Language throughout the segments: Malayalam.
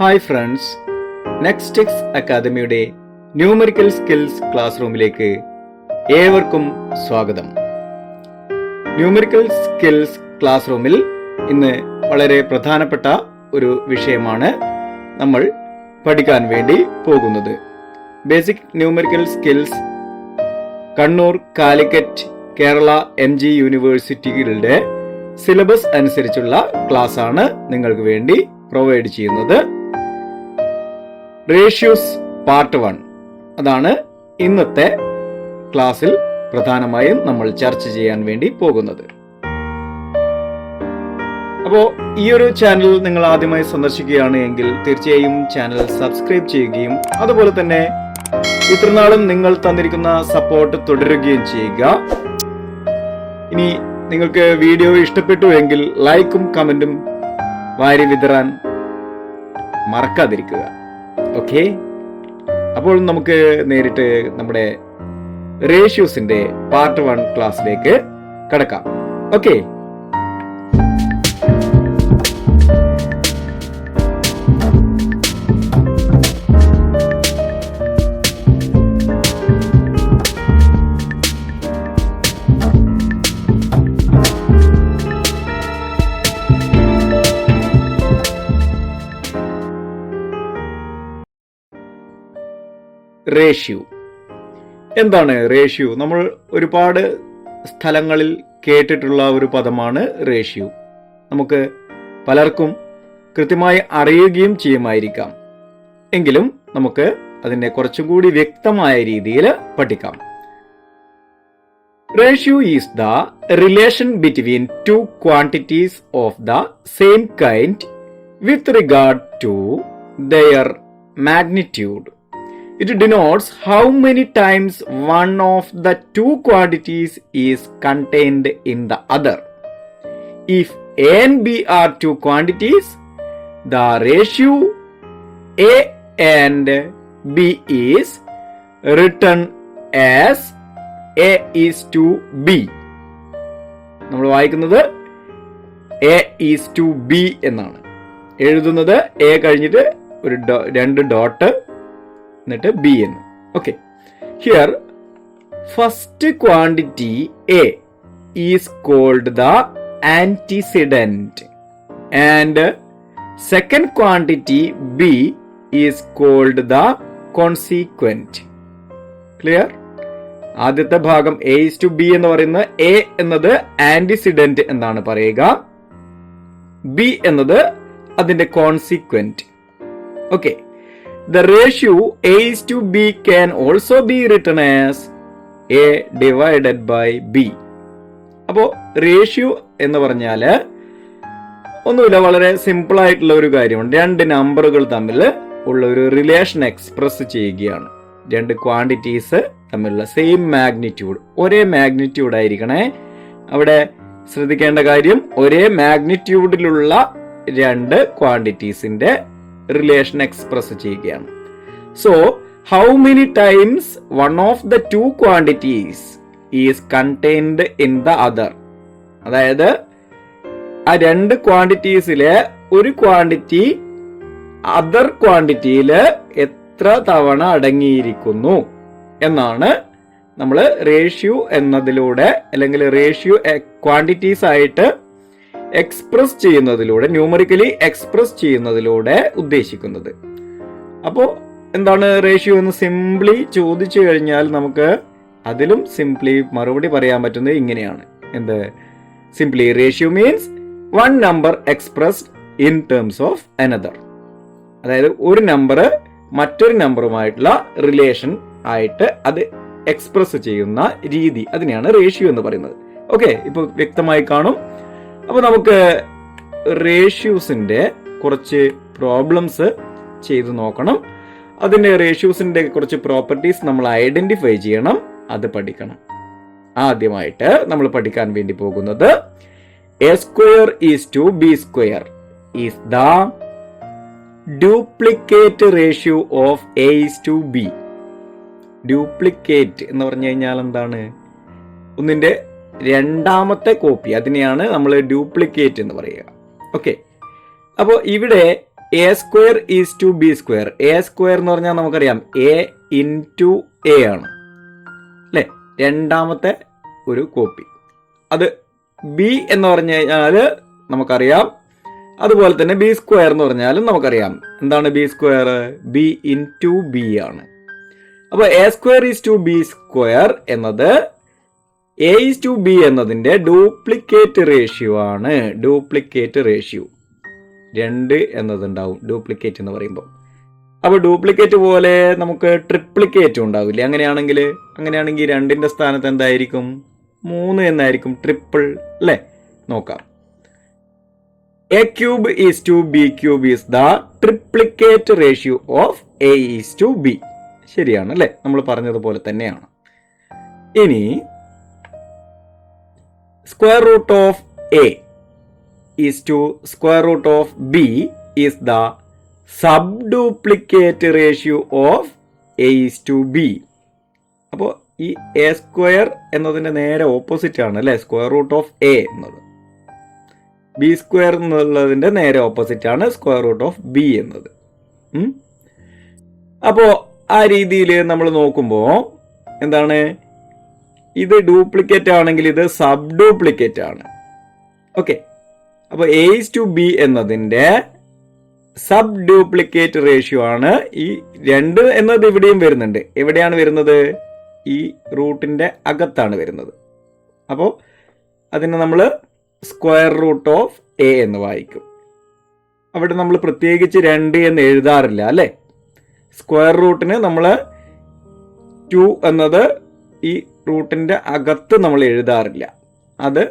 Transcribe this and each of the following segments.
ഹായ് ഫ്രണ്ട്സ്, നെക്സ്റ്റെക്സ് അക്കാദമിയുടെ ന്യൂമറിക്കൽ സ്കിൽസ് ക്ലാസ് റൂമിലേക്ക് ഏവർക്കും സ്വാഗതം. ന്യൂമറിക്കൽ സ്കിൽസ് ക്ലാസ് റൂമിൽ ഇന്ന് വളരെ പ്രധാനപ്പെട്ട ഒരു വിഷയമാണ് നമ്മൾ പഠിക്കാൻ വേണ്ടി പോകുന്നത്. Basic numerical skills Kannur, Calicut, Kerala MG യൂണിവേഴ്സിറ്റികളുടെ സിലബസ് അനുസരിച്ചുള്ള ക്ലാസ് ആണ് നിങ്ങൾക്ക് വേണ്ടി പ്രൊവൈഡ് ചെയ്യുന്നത്. റേഷ്യോസ് പാർട്ട് 1 അതാണ് ഇന്നത്തെ ക്ലാസ്സിൽ പ്രധാനമായും നമ്മൾ ചർച്ച ചെയ്യാൻ വേണ്ടി പോകുന്നത്. അപ്പോൾ ഈ ഒരു ചാനൽ നിങ്ങൾ ആദ്യമായി സന്ദർശിക്കുകയാണ് എങ്കിൽ തീർച്ചയായും ചാനൽ സബ്സ്ക്രൈബ് ചെയ്യുകയും അതുപോലെ തന്നെ ഇത്രനാളും നിങ്ങൾ തന്നിരിക്കുന്ന സപ്പോർട്ട് തുടരുകയും ചെയ്യുക. ഇനി നിങ്ങൾക്ക് വീഡിയോ ഇഷ്ടപ്പെട്ടു എങ്കിൽ ലൈക്കും കമന്റും വാരി വിതറാൻ മറക്കാതിരിക്കുക. ഓക്കെ, അപ്പോൾ നമുക്ക് നേരിട്ട് നമ്മുടെ റേഷ്യോസിന്റെ പാർട്ട് 1 ക്ലാസ്സിലേക്ക് കടക്കാം. ഓക്കെ, റേഷ്യോ എന്താണ്? റേഷ്യോ നമ്മൾ ഒരുപാട് സ്ഥലങ്ങളിൽ കേട്ടിട്ടുള്ള ഒരു പദമാണ് റേഷ്യോ. നമുക്ക് പലർക്കും കൃത്യമായി അറിയുകയും ചെയ്യുമായിരിക്കാം. എങ്കിലും നമുക്ക് അതിനെ കുറച്ചും കൂടി വ്യക്തമായ രീതിയിൽ പഠിക്കാം. Ratio is the relation between two quantities of the same kind with regard to their magnitude. It denotes how many times one of the two quantities is contained in the other. If A and B are two quantities, the ratio A and B is written as A is to B. നമ്മൾ വായിക്കുന്നത് A is to B എന്നാണ്. എഴുതുന്നത് A കഴിഞ്ഞിട്ട് ഒരു രണ്ട് ഡോട്ട് എന്നിട്ട് ബി എന്ന്. Okay, here first quantity A is called the antecedent and second quantity B is called the consequent. Clear? ആദ്യത്തെ ഭാഗം എ ഈസ് ടു ബി എന്ന് പറയുന്നത് എ എന്നത് ആന്റിസിഡന്റ് എന്നാണ് പറയുക, ബി എന്നത് അതിന്റെ consequent. Okay, the ratio A is to B can also be written as A divided by B. അപ്പോൾ റേഷ്യോ എന്ന് പറഞ്ഞാൽ ഒന്നുമില്ല, വളരെ സിമ്പിൾ ആയിട്ടുള്ള ഒരു കാര്യമാണ്. രണ്ട് നമ്പറുകൾ തമ്മിൽ ഉള്ള ഒരു റിലേഷൻ എക്സ്പ്രസ് ചെയ്യുകയാണ്. രണ്ട് ക്വാണ്ടിറ്റീസ് തമ്മിലുള്ള സെയിം മാഗ്നിറ്റ്യൂഡ്, ഒരേ മാഗ്നിറ്റ്യൂഡ് ആയിരിക്കണേ. അവിടെ ശ്രദ്ധിക്കേണ്ട കാര്യം, ഒരേ മാഗ്നിറ്റ്യൂഡിലുള്ള രണ്ട് ക്വാണ്ടിറ്റീസിന്റെ റിലേഷൻ എക്സ്പ്രസ് ചെയ്യുകയാണ്. So how many times one of the two quantities is contained in the other. അതായത് ആ രണ്ട് ക്വാണ്ടിറ്റീസിലെ ഒരു ക്വാണ്ടിറ്റി അതർ ക്വാണ്ടിറ്റിയിൽ എത്ര തവണ അടങ്ങിയിരിക്കുന്നു എന്നാണ് നമ്മൾ റേഷ്യോ എന്നതിലൂടെ, അല്ലെങ്കിൽ റേഷ്യോ ക്വാണ്ടിറ്റീസ് ആയിട്ട് എക്സ്പ്രസ് ചെയ്യുന്നതിലൂടെ, ന്യൂമറിക്കലി എക്സ്പ്രസ് ചെയ്യുന്നതിലൂടെ ഉദ്ദേശിക്കുന്നത്. അപ്പോൾ എന്താണ് റേഷ്യോ എന്ന് സിംപ്ലി ചോദിച്ചു കഴിഞ്ഞാൽ നമുക്ക് അതിലും സിംപ്ലി മറുപടി പറയാൻ പറ്റുന്നത് ഇങ്ങനെയാണ്. എന്ത്? Simply ratio means one number expressed in terms of another. അതായത് ഒരു നമ്പർ മറ്റൊരു നമ്പറുമായിട്ടുള്ള റിലേഷൻ ആയിട്ട് അത് എക്സ്പ്രസ് ചെയ്യുന്ന രീതി, അതിനെയാണ് റേഷ്യോ എന്ന് പറയുന്നത്. ഓക്കെ, ഇപ്പോൾ വ്യക്തമായി കാണും. അപ്പോൾ നമുക്ക് റേഷ്യോസിന്റെ കുറച്ച് പ്രോബ്ലംസ് ചെയ്തു നോക്കണം. അതിന്റെ റേഷ്യോസിന്റെ കുറച്ച് പ്രോപ്പർട്ടീസ് നമ്മൾ ഐഡന്റിഫൈ ചെയ്യണം, അത് പഠിക്കണം. ആദ്യമായിട്ട് നമ്മൾ പഠിക്കാൻ വേണ്ടി പോകുന്നത് A square is to B square is the duplicate ratio of A is to B. Duplicate എന്ന് പറഞ്ഞു കഴിഞ്ഞാൽ എന്താണ്? ഒന്നിന്റെ രണ്ടാമത്തെ കോപ്പി, അതിനെയാണ് നമ്മൾ ഡ്യൂപ്ലിക്കേറ്റ് എന്ന് പറയുക. ഓക്കെ, അപ്പോൾ ഇവിടെ A square is to B square. A square എന്ന് പറഞ്ഞാൽ നമുക്കറിയാം എ ഇൻറ്റു എ ആണ് അല്ലേ, രണ്ടാമത്തെ ഒരു കോപ്പി. അത് ബി എന്ന് പറഞ്ഞു കഴിഞ്ഞാൽ നമുക്കറിയാം. അതുപോലെ തന്നെ ബി സ്ക്വയർ എന്ന് പറഞ്ഞാലും നമുക്കറിയാം. എന്താണ് B square? B into B ആണ്. അപ്പോൾ A square is to B square എന്നത് എ ഈസ് ടു ബി എന്നതിന്റെ ഡ്യൂപ്ലിക്കേറ്റ് റേഷ്യോ ആണ്. ഡ്യൂപ്ലിക്കേറ്റ് റേഷ്യോ 2 എന്നതുണ്ടാവും ഡ്യൂപ്ലിക്കേറ്റ് എന്ന് പറയുമ്പോൾ. അപ്പോൾ ഡ്യൂപ്ലിക്കേറ്റ് പോലെ നമുക്ക് ട്രിപ്ലിക്കേറ്റ് ഉണ്ടാവില്ലേ? അങ്ങനെയാണെങ്കിൽ 2ന്റെ സ്ഥാനത്ത് എന്തായിരിക്കും? 3 എന്നായിരിക്കും. ട്രിപ്പിൾ അല്ലേ? നോക്കാം. A cube is to B cube is the triplicate ratio of A is to B. ശരിയാണ് അല്ലേ? നമ്മൾ പറഞ്ഞതുപോലെ തന്നെയാണ്. ഇനി square root of A is to square root of B is the subduplicate ratio of A is to B. അപ്പോൾ ഈ എ സ്ക്വയർ എന്നതിന്റെ നേരെ ഓപ്പോസിറ്റ് ആണ് അല്ലേ സ്ക്വയർ റൂട്ട് ഓഫ് എ എന്നത്. ബി സ്ക്വയർ എന്നുള്ളതിന്റെ നേരെ ഓപ്പോസിറ്റ് ആണ് സ്ക്വയർ റൂട്ട് ഓഫ് ബി എന്നത്. അപ്പോ ആ രീതിയിൽ നമ്മൾ നോക്കുമ്പോൾ എന്താണ്, ഇത് ഡ്യൂപ്ലിക്കേറ്റ് ആണെങ്കിൽ ഇത് സബ് ഡ്യൂപ്ലിക്കേറ്റ് ആണ്. ഓക്കെ, അപ്പോൾ എ ഈസ് ടു ബി എന്നതിന്റെ സബ് ഡ്യൂപ്ലിക്കേറ്റ് റേഷ്യോ ആണ് ഈ 2 എന്നത് ഇവിടെയും വരുന്നുണ്ട്. എവിടെയാണ് വരുന്നത്? ഈ റൂട്ടിന്റെ അകത്താണ് വരുന്നത്. അപ്പോൾ അതിനെ നമ്മൾ സ്ക്വയർ റൂട്ട് ഓഫ് എ എന്ന് വായിക്കും. അവിടെ നമ്മൾ പ്രത്യേകിച്ച് 2 എന്ന് എഴുതാറില്ല അല്ലേ. സ്ക്വയർ റൂട്ടിന് നമ്മൾ 2 എന്നത് ഈ റൂട്ടിന്റെ അകത്ത് നമ്മൾ എഴുതാറില്ല. അത്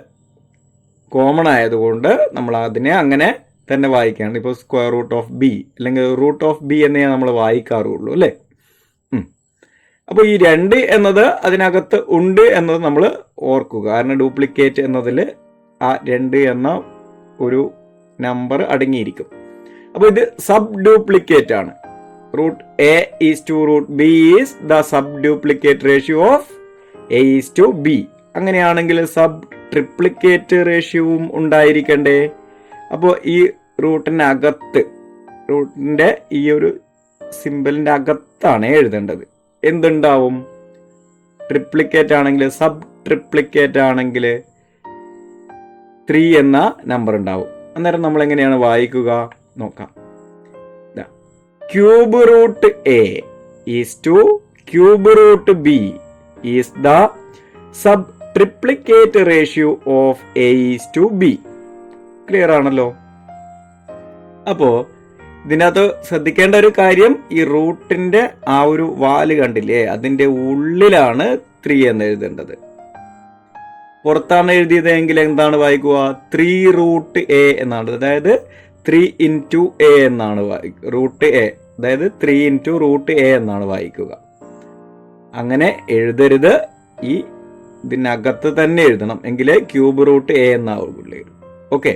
കോമൺ ആയതുകൊണ്ട് നമ്മൾ അതിനെ അങ്ങനെ തന്നെ വായിക്കുകയാണ്. ഇപ്പോൾ സ്ക്വയർ റൂട്ട് ഓഫ് ബി അല്ലെങ്കിൽ റൂട്ട് ഓഫ് ബി എന്നേ നമ്മൾ വായിക്കാറുള്ളൂ അല്ലേ. അപ്പോൾ ഈ 2 എന്നത് അതിനകത്ത് ഉണ്ട് എന്നത് നമ്മൾ ഓർക്കുക. കാരണം ഡ്യൂപ്ലിക്കേറ്റ് എന്നതിൽ ആ 2 എന്ന ഒരു നമ്പർ അടങ്ങിയിരിക്കും. അപ്പോൾ ഇത് സബ് ഡ്യൂപ്ലിക്കേറ്റ് ആണ്. Root A is to root B is the sub duplicate ratio of A is to B. അങ്ങനെയാണെങ്കിൽ സബ് ട്രിപ്ലിക്കേറ്റ് റേഷ്യോവും ഉണ്ടായിരിക്കണ്ടേ? അപ്പോൾ ഈ റൂട്ടിന്റെ അകത്ത്, റൂട്ടിന്റെ ഈ ഒരു സിമ്പലിന്റെ അകത്താണ് എഴുതേണ്ടത്. എന്തുണ്ടാവും? ട്രിപ്ലിക്കേറ്റ് ആണെങ്കിൽ, സബ് ട്രിപ്ലിക്കേറ്റ് ആണെങ്കിൽ 3 എന്ന നമ്പർ ഉണ്ടാവും. അന്നേരം നമ്മൾ എങ്ങനെയാണ് വായിക്കുക നോക്കാം. Cube root A is to cube root B is the sub triplicate ratio of A is to B. Clear ആണല്ലോ? അപ്പോ ഇതിനകത്ത് ശ്രദ്ധിക്കേണ്ട ഒരു കാര്യം, ഈ റൂട്ടിന്റെ ആ ഒരു വാല് കണ്ടില്ലേ, അതിന്റെ ഉള്ളിലാണ് 3 എന്ന് എഴുതേണ്ടത്. പുറത്താണ് എഴുതിയതെങ്കിൽ എന്താണ് വായിക്കുക? 3 റൂട്ട് എ എന്നാണ്. അതായത് 3 ഇൻറ്റു എ എന്നാണ് റൂട്ട് എ, അതായത് 3 ഇൻറ്റു റൂട്ട് എ എന്നാണ് വായിക്കുക. അങ്ങനെ എഴുതരുത്. ഈ ഇതിനകത്ത് തന്നെ എഴുതണം, എങ്കിലേ ക്യൂബ് റൂട്ട് എ എന്നാവുള്ളൂ. ഓക്കെ,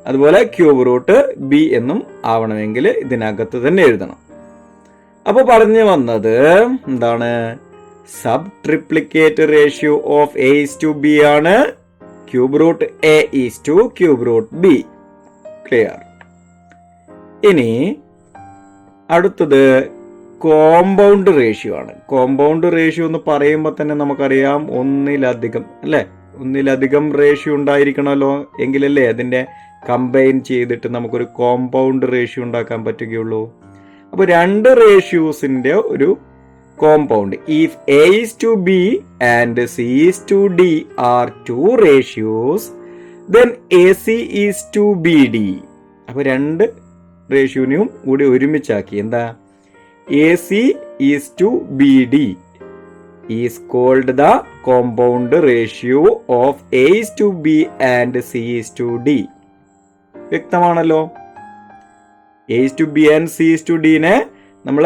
അതുപോലെ ക്യൂബ് റൂട്ട് ബി എന്നും ആവണമെങ്കിൽ ഇതിനകത്ത് തന്നെ എഴുതണം. അപ്പൊ പറഞ്ഞു വന്നത് എന്താണ്? Sub triplicate ratio of A is to B ആണ് cube root A is to cube root B. Clear? ഇനി അടുത്തത് കോമ്പൗണ്ട് റേഷ്യോ ആണ്. കോമ്പൗണ്ട് റേഷ്യോ എന്ന് പറയുമ്പോൾ തന്നെ നമുക്കറിയാം ഒന്നിലധികം അല്ലേ, ഒന്നിലധികം റേഷ്യോ ഉണ്ടായിരിക്കണമല്ലോ, എങ്കിലല്ലേ അതിന്റെ കമ്പൈൻ ചെയ്തിട്ട് നമുക്കൊരു കോമ്പൗണ്ട് റേഷ്യോ ഉണ്ടാക്കാൻ പറ്റുകയുള്ളൂ. അപ്പോൾ 2 റേഷ്യോസിന്റെ ഒരു compound, if A is to B and C is to D are 2 ratios then AC is to B D. അപ്പോൾ 2 റേഷ്യോനെയും കൂടി ഒരുമിച്ചാക്കി എന്താ? AC is to B D is called the compound ratio of A is to B and C is to D. വ്യക്തമാണല്ലോ? A is to B and C is to ഡിനെ നമ്മൾ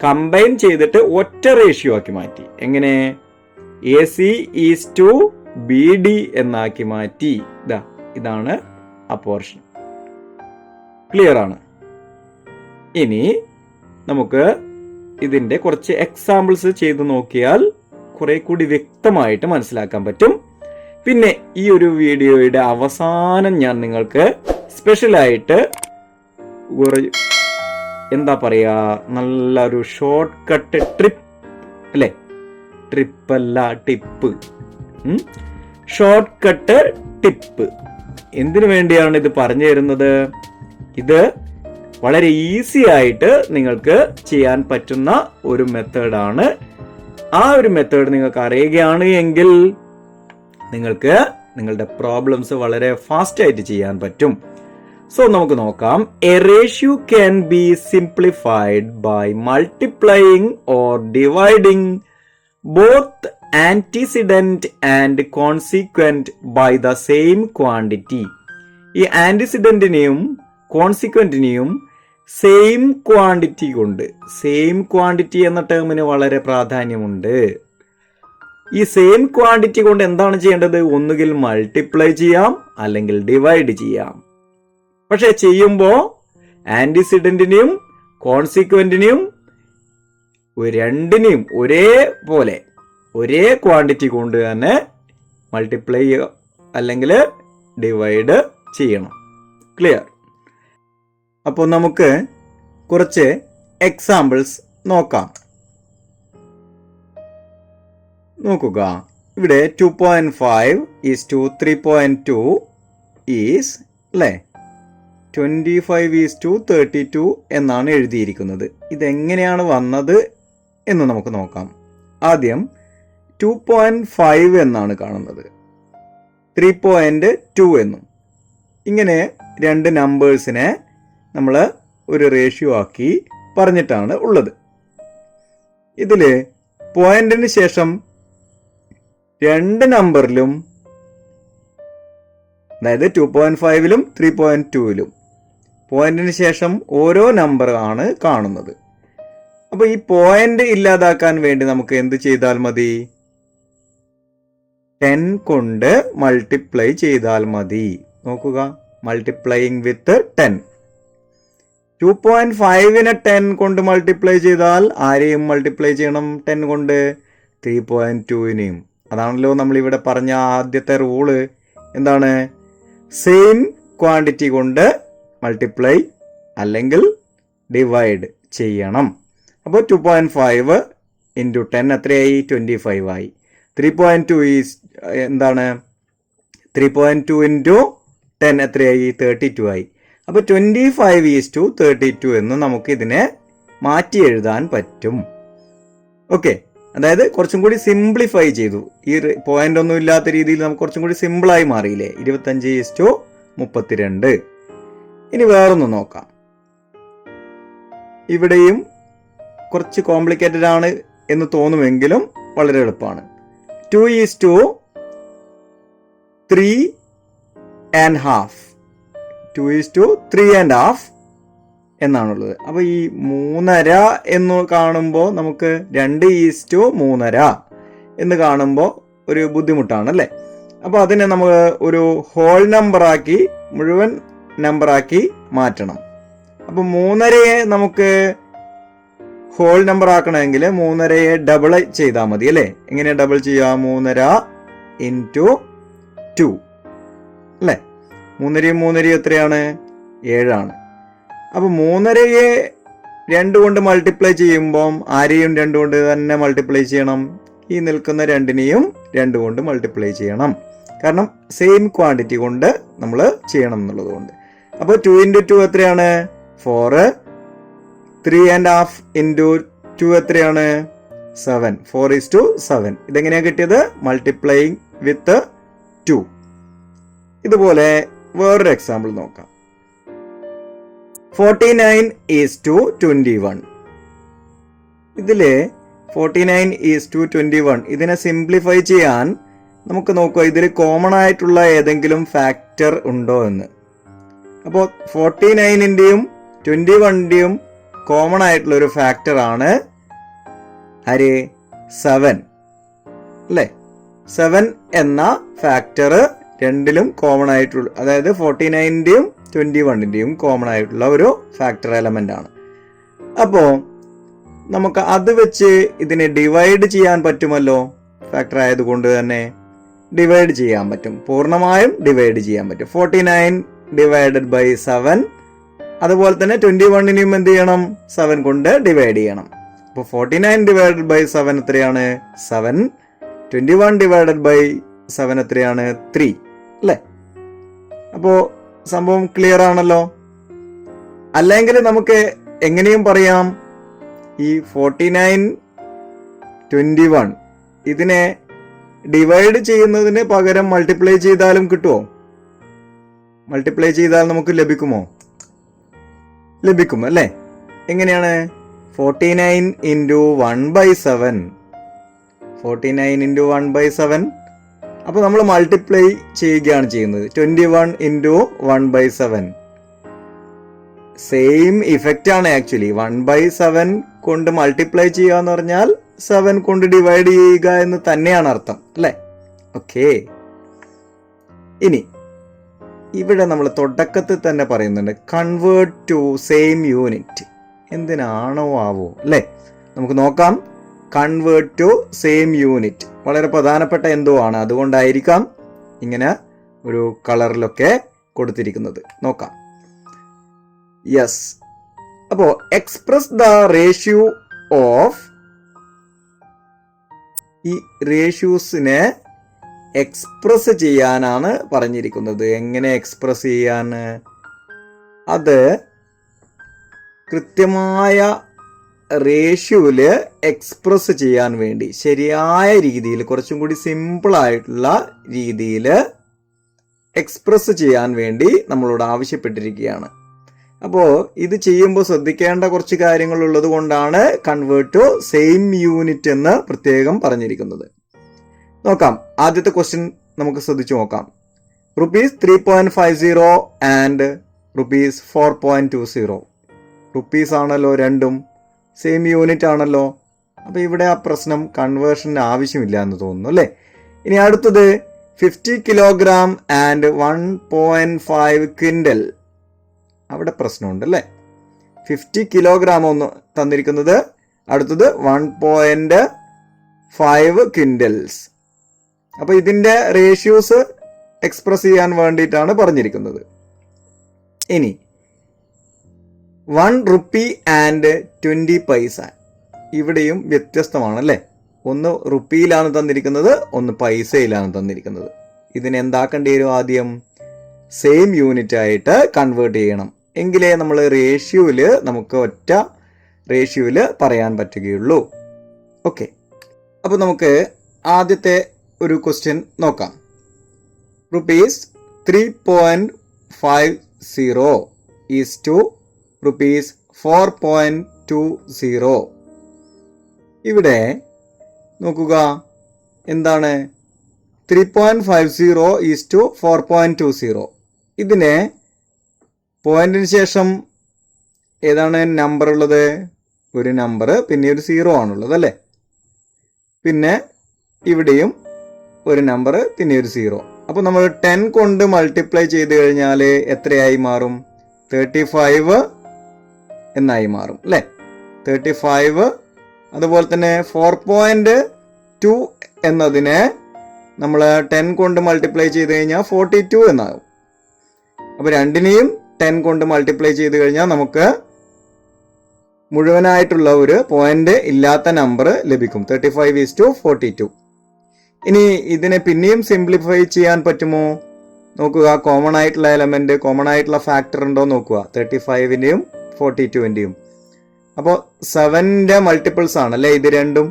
കമ്പൈൻ ചെയ്തിട്ട് ഒറ്റ റേഷ്യോ ആക്കി മാറ്റി. എങ്ങനെ? AC is to B D എന്നാക്കി മാറ്റി. ഇതാണ് ആ പോർഷൻ. ക്ലിയർ ആണ്? ഇനി നമുക്ക് ഇതിന്റെ കുറച്ച് എക്സാമ്പിൾസ് ചെയ്ത് നോക്കിയാൽ കുറെ കൂടി വ്യക്തമായിട്ട് മനസ്സിലാക്കാൻ പറ്റും. പിന്നെ ഈ ഒരു വീഡിയോയുടെ അവസാനം ഞാൻ നിങ്ങൾക്ക് സ്പെഷ്യലായിട്ട് എന്താ പറയാ, നല്ലൊരു ഷോർട്ട് കട്ട് ട്രിപ്പ് അല്ലേ, ട്രിപ്പല്ല ടിപ്പ്, ഷോർട്ട് കട്ട് ടിപ്പ്. എന്തിനു വേണ്ടിയാണ് ഇത് പറഞ്ഞു തരുന്നത്? ഇത് വളരെ ഈസി ആയിട്ട് നിങ്ങൾക്ക് ചെയ്യാൻ പറ്റുന്ന ഒരു മെത്തേഡാണ്. ആ ഒരു മെത്തേഡ് നിങ്ങൾക്ക് അറിയുകയാണ് എങ്കിൽ നിങ്ങൾക്ക് നിങ്ങളുടെ പ്രോബ്ലംസ് വളരെ ഫാസ്റ്റ് ആയിട്ട് ചെയ്യാൻ പറ്റും. സോ നമുക്ക് നോക്കാം. A ratio can be simplified by multiplying or dividing both antecedent and consequent by the same quantity. ഈ ആന്റിസിഡന്റിനെയും കോൺസിക്വന്റിനെയും സെയിം ക്വാണ്ടിറ്റി കൊണ്ട്, സെയിം ക്വാണ്ടിറ്റി എന്ന ടേമിന് വളരെ പ്രാധാന്യമുണ്ട്. ഈ സെയിം ക്വാണ്ടിറ്റി കൊണ്ട് എന്താണ് ചെയ്യേണ്ടത്? ഒന്നുകിൽ മൾട്ടിപ്ലൈ ചെയ്യാം അല്ലെങ്കിൽ ഡിവൈഡ് ചെയ്യാം. പക്ഷെ ചെയ്യുമ്പോൾ ആന്റിസിഡന്റിനെയും കോൺസിക്വന്റിനെയും രണ്ടിനെയും ഒരേപോലെ ഒരേ ക്വാണ്ടിറ്റി കൊണ്ട് തന്നെ മൾട്ടിപ്ലൈ ചെയ്യുക അല്ലെങ്കിൽ ഡിവൈഡ് ചെയ്യണം. ക്ലിയർ? അപ്പോൾ നമുക്ക് കുറച്ച് എക്സാമ്പിൾസ് നോക്കാം. നോക്കുക, ഇവിടെ 2.5 ഈസ് ടു 3.2 ഈസ് അല്ലേ 25 ഈസ് ടു 32 എന്നാണ് എഴുതിയിരിക്കുന്നത്. ഇതെങ്ങനെയാണ് വന്നത് എന്ന് നമുക്ക് നോക്കാം. ആദ്യം 2.5 എന്നാണ് കാണുന്നത്, 3.2 എന്നും. ഇങ്ങനെ രണ്ട് നമ്പേഴ്സിനെ നമ്മൾ ഒരു റേഷ്യോ ആക്കി പറഞ്ഞിട്ടാണ് ഉള്ളത്. ഇതിൽ പോയിന്റിന് ശേഷം രണ്ട് നമ്പറിലും, അതായത് 2.5ലും 3.2ലും പോയിന്റിന് ശേഷം ഓരോ നമ്പർ ആണ് കാണുന്നത്. അപ്പോൾ ഈ പോയിന്റ് ഇല്ലാതാക്കാൻ വേണ്ടി നമുക്ക് എന്ത് ചെയ്താൽ മതി? 10 കൊണ്ട് മൾട്ടിപ്ലൈ ചെയ്താൽ മതി. നോക്കുക, മൾട്ടിപ്ലൈയിങ് വിത്ത് 10. 2.5നെ 10 കൊണ്ട് മൾട്ടിപ്ലൈ ചെയ്താൽ ആരെയും മൾട്ടിപ്ലൈ ചെയ്യണം 10 കൊണ്ട്? 3.2നെയും. അതാണല്ലോ നമ്മളിവിടെ പറഞ്ഞ ആദ്യത്തെ റൂള്. എന്താണ്? സെയിം ക്വാണ്ടിറ്റി കൊണ്ട് മൾട്ടിപ്ലൈ അല്ലെങ്കിൽ ഡിവൈഡ് ചെയ്യണം. അപ്പോൾ 2.5 ഇൻറ്റു 10 എത്രയായി? 25 ആയി. 3.2 ഈസ് എന്താണ്? 3.2 ഇൻറ്റു 10 എത്രയായി? 32 ആയി. അപ്പോൾ 25 ഈസ് ടു 32 എന്ന് നമുക്ക് ഇതിനെ മാറ്റി എഴുതാൻ പറ്റും. ഓക്കെ, അതായത് കുറച്ചും കൂടി സിംപ്ലിഫൈ ചെയ്തു. ഈ പോയിന്റ് ഒന്നും ഇല്ലാത്ത രീതിയിൽ നമുക്ക് കുറച്ചും കൂടി സിമ്പിളായി മാറിയില്ലേ? 25 ഈസ് ടു 32. ഇനി വേറൊന്ന് നോക്കാം. ഇവിടെയും കുറച്ച് കോംപ്ലിക്കേറ്റഡ് ആണ് എന്ന് തോന്നുമെങ്കിലും വളരെ എളുപ്പമാണ്. 2 ഈസ് ടു 3.5. 2 ഈസ് ടു 3.5 എന്നാണുള്ളത്. അപ്പോൾ ഈ 3.5 എന്ന് കാണുമ്പോൾ നമുക്ക് 2 ഈസ് ടു 3.5 എന്ന് കാണുമ്പോൾ ഒരു ബുദ്ധിമുട്ടാണ് അല്ലേ? അപ്പോൾ അതിനെ നമുക്ക് ഒരു ഹോൾ നമ്പറാക്കി, മുഴുവൻ നമ്പറാക്കി മാറ്റണം. അപ്പോൾ 3.5യെ നമുക്ക് ഹോൾ നമ്പർ ആക്കണമെങ്കിൽ 3.5യെ ഡബിൾ ചെയ്താൽ മതി അല്ലേ? എങ്ങനെ ഡബിൾ ചെയ്യാം? 3.5 ഇൻറ്റു 2 അല്ലേ? 3.5 എത്രയാണ്? 7 ആണ്. അപ്പോൾ 3.5യെ 2 കൊണ്ട് മൾട്ടിപ്ലൈ ചെയ്യുമ്പം ആരെയും 2 കൊണ്ട് തന്നെ മൾട്ടിപ്ലൈ ചെയ്യണം. ഈ നിൽക്കുന്ന രണ്ടിനെയും 2 കൊണ്ട് മൾട്ടിപ്ലൈ ചെയ്യണം. കാരണം സെയിം ക്വാണ്ടിറ്റി കൊണ്ട് നമ്മൾ ചെയ്യണം എന്നുള്ളത് കൊണ്ട്. അപ്പോൾ 2 ഇൻറ്റു 2 എത്രയാണ്? 4. 3.5 ഇൻറ്റു 2 എത്രയാണ്? 7. 4 ഈസ് ടു 7. ഇതെങ്ങനെയാണ് കിട്ടിയത്? മൾട്ടിപ്ലൈയിങ് വിത്ത് 2. ഇതുപോലെ വേറൊരു എക്സാമ്പിൾ നോക്കാം. 49 ഈസ് ടു 21. ഇതില് 49 ഈസ് ടു 21 ഇതിനെ സിംപ്ലിഫൈ ചെയ്യാൻ നമുക്ക് നോക്കുക, ഇതിൽ കോമൺ ആയിട്ടുള്ള ഏതെങ്കിലും ഫാക്ടർ ഉണ്ടോ എന്ന്. അപ്പോൾ 49ന്റെയും 21ന്റെയും കോമൺ ആയിട്ടുള്ള ഒരു ഫാക്ടർ ആണ് ആര്? 7 അല്ലേ? 7 എന്ന ഫാക്ടർ രണ്ടിലും കോമൺ ആയിട്ടുള്ള, അതായത് 49ന്റെയും 21ന്റെയും കോമൺ ആയിട്ടുള്ള ഒരു ഫാക്ടർ എലമെന്റ് ആണ്. അപ്പോൾ നമുക്ക് അത് വെച്ച് ഇതിനെ ഡിവൈഡ് ചെയ്യാൻ പറ്റുമല്ലോ. ഫാക്ടർ ആയതുകൊണ്ട് തന്നെ ഡിവൈഡ് ചെയ്യാൻ പറ്റും, പൂർണ്ണമായും ഡിവൈഡ് ചെയ്യാൻ പറ്റും. 49 ഡിവൈഡഡ് ബൈ 7 അതുപോലെ തന്നെ 21നെയും എന്ത് ചെയ്യണം? 7 കൊണ്ട് ഡിവൈഡ് ചെയ്യണം. അപ്പോൾ 49 ഡിവൈഡഡ് ബൈ 7 എത്രയാണ്? 7. 21 ഡിവൈഡഡ് ബൈ 7 എത്രയാണ്? 3 അല്ലേ? അപ്പോൾ സംഭവം ക്ലിയർ ആണല്ലോ. അല്ലെങ്കിൽ നമുക്ക് എങ്ങനെയും പറയാം, ഈ 49 21 ഇതിനെ ഡിവൈഡ് ചെയ്യുന്നതിന് പകരം മൾട്ടിപ്ലൈ ചെയ്താലും കിട്ടുമോ? മൾട്ടിപ്ലൈ ചെയ്താൽ നമുക്ക് ലഭിക്കുമോ? ലഭിക്കും അല്ലേ? എങ്ങനെയാണ്? 49 ഇൻറ്റു 1/7. 49 ഇൻറ്റു 1/7. അപ്പൊ നമ്മൾ മൾട്ടിപ്ലൈ ചെയ്യുകയാണ് ചെയ്യുന്നത്. 21 ഇൻറ്റു 1/7. സെയിം ഇഫക്റ്റ് ആണ് ആക്ച്വലി. 1/7 കൊണ്ട് മൾട്ടിപ്ലൈ ചെയ്യുക എന്ന് പറഞ്ഞാൽ 7 കൊണ്ട് ഡിവൈഡ് ചെയ്യുക എന്ന് തന്നെയാണ് അർത്ഥം അല്ലേ? ഓക്കെ. ഇനി ഇവിടെ നമ്മൾ തുടക്കത്തിൽ തന്നെ പറയുന്നുണ്ട് കൺവേർട്ട് ടു സെയിം യൂണിറ്റ്. എന്തിനാണോ ആവോ അല്ലേ? നമുക്ക് നോക്കാം. കൺവേർട്ട് ടു സെയിം യൂണിറ്റ് വളരെ പ്രധാനപ്പെട്ട എന്തോ ആണ്. അതുകൊണ്ടായിരിക്കാം ഇങ്ങനെ ഒരു കളറിലൊക്കെ കൊടുത്തിരിക്കുന്നത്. നോക്കാം. യെസ്. അപ്പോ എക്സ്പ്രസ് ദ റേഷ്യോ ഓഫ്, ഈ റേഷ്യൂസിനെ എക്സ്പ്രസ് ചെയ്യാനാണ് പറഞ്ഞിരിക്കുന്നത്. എങ്ങനെ എക്സ്പ്രസ് ചെയ്യാൻ? അത് കൃത്യമായ റേഷ്യോയില് എക്സ്പ്രസ് ചെയ്യാൻ വേണ്ടി ശരിയായ രീതിയിൽ, കുറച്ചും കൂടി സിമ്പിൾ ആയിട്ടുള്ള രീതിയിൽ എക്സ്പ്രസ് ചെയ്യാൻ വേണ്ടി നമ്മളോട് ആവശ്യപ്പെട്ടിരിക്കുകയാണ്. അപ്പോൾ ഇത് ചെയ്യുമ്പോൾ ശ്രദ്ധിക്കേണ്ട കുറച്ച് കാര്യങ്ങൾ ഉള്ളത് കൊണ്ടാണ് കൺവേർട്ട് ടു സെയിം യൂണിറ്റ് എന്ന് പ്രത്യേകം പറഞ്ഞിരിക്കുന്നത്. നോക്കാം. ആദ്യത്തെ ക്വസ്റ്റ്യൻ നമുക്ക് ശ്രദ്ധിച്ചു നോക്കാം. ₹3.50 ആൻഡ് ₹4.20. റുപ്പീസ് ആണല്ലോ രണ്ടും, സെയിം യൂണിറ്റ് ആണല്ലോ. അപ്പൊ ഇവിടെ ആ പ്രശ്നം കൺവേർഷന് ആവശ്യമില്ല എന്ന് തോന്നുന്നു അല്ലേ? ഇനി അടുത്തത് 50 കിലോഗ്രാം ആൻഡ് 1.5 ക്വിന്റൽ. അവിടെ പ്രശ്നമുണ്ട് അല്ലേ? 50 കിലോഗ്രാം ഒന്ന് തന്നിരിക്കുന്നത്, അടുത്തത് 1.5 ക്വിന്റൽസ്. അപ്പൊ ഇതിന്റെ റേഷ്യോസ് എക്സ്പ്രസ് ചെയ്യാൻ വേണ്ടിയിട്ടാണ് പറഞ്ഞിരിക്കുന്നത്. ഇനി 1 റുപ്പി ആൻഡ് 20 പൈസ. ഇവിടെയും വ്യത്യസ്തമാണ് അല്ലേ? ഒന്ന് റുപ്പിയിലാണ് തന്നിരിക്കുന്നത്, ഒന്ന് പൈസയിലാണ് തന്നിരിക്കുന്നത്. ഇതിനെന്താക്കേണ്ടി വരും? ആദ്യം സെയിം യൂണിറ്റ് ആയിട്ട് കൺവേർട്ട് ചെയ്യണം. എങ്കിലേ നമ്മൾ റേഷ്യോയില് നമുക്ക് ഒറ്റ റേഷ്യോയില് പറയാൻ പറ്റുകയുള്ളൂ. ഓക്കെ. അപ്പൊ നമുക്ക് ആദ്യത്തെ ഒരു ക്വസ്റ്റ്യൻ നോക്കാം. ₹3.50 ഈസ് ടു ₹4.20. ഇവിടെ നോക്കുക, എന്താണ് 3.50 ഈസ് ടു 4.20. ഇതിനെ പോയിന്റിന് ശേഷം ഏതാണ് നമ്പർ ഉള്ളത്? ഒരു നമ്പർ, പിന്നെ ഒരു 0 ആണുള്ളത് അല്ലേ? പിന്നെ ഇവിടെയും ഒരു നമ്പർ, പിന്നെ ഒരു 0. അപ്പൊ നമ്മൾ 10 കൊണ്ട് മൾട്ടിപ്ലൈ ചെയ്ത് കഴിഞ്ഞാൽ എത്രയായി മാറും? 35 എന്നായി മാറും അല്ലേ? 35. അതുപോലെ തന്നെ 4.2 എന്നതിനെ നമ്മൾ 10 കൊണ്ട് മൾട്ടിപ്ലൈ ചെയ്ത് കഴിഞ്ഞാൽ 42 എന്നാകും. അപ്പൊ രണ്ടിനെയും 10 കൊണ്ട് മൾട്ടിപ്ലൈ ചെയ്ത് കഴിഞ്ഞാൽ നമുക്ക് മുഴുവനായിട്ടുള്ള ഒരു പോയിന്റ് ഇല്ലാത്ത നമ്പർ ലഭിക്കും. 35:42. ഇനി ഇതിനെ പിന്നെയും സിംപ്ലിഫൈ ചെയ്യാൻ പറ്റുമോ? നോക്കുക. കോമൺ ആയിട്ടുള്ള എലമെന്റ്, കോമൺ ആയിട്ടുള്ള ഫാക്ടർ ഉണ്ടോ നോക്കുക. 35ന്റെയും 42ന്റെയും. അപ്പോൾ 7ന്റെ മൾട്ടിപ്പിൾസ് ആണല്ലേ ഇത് രണ്ടും.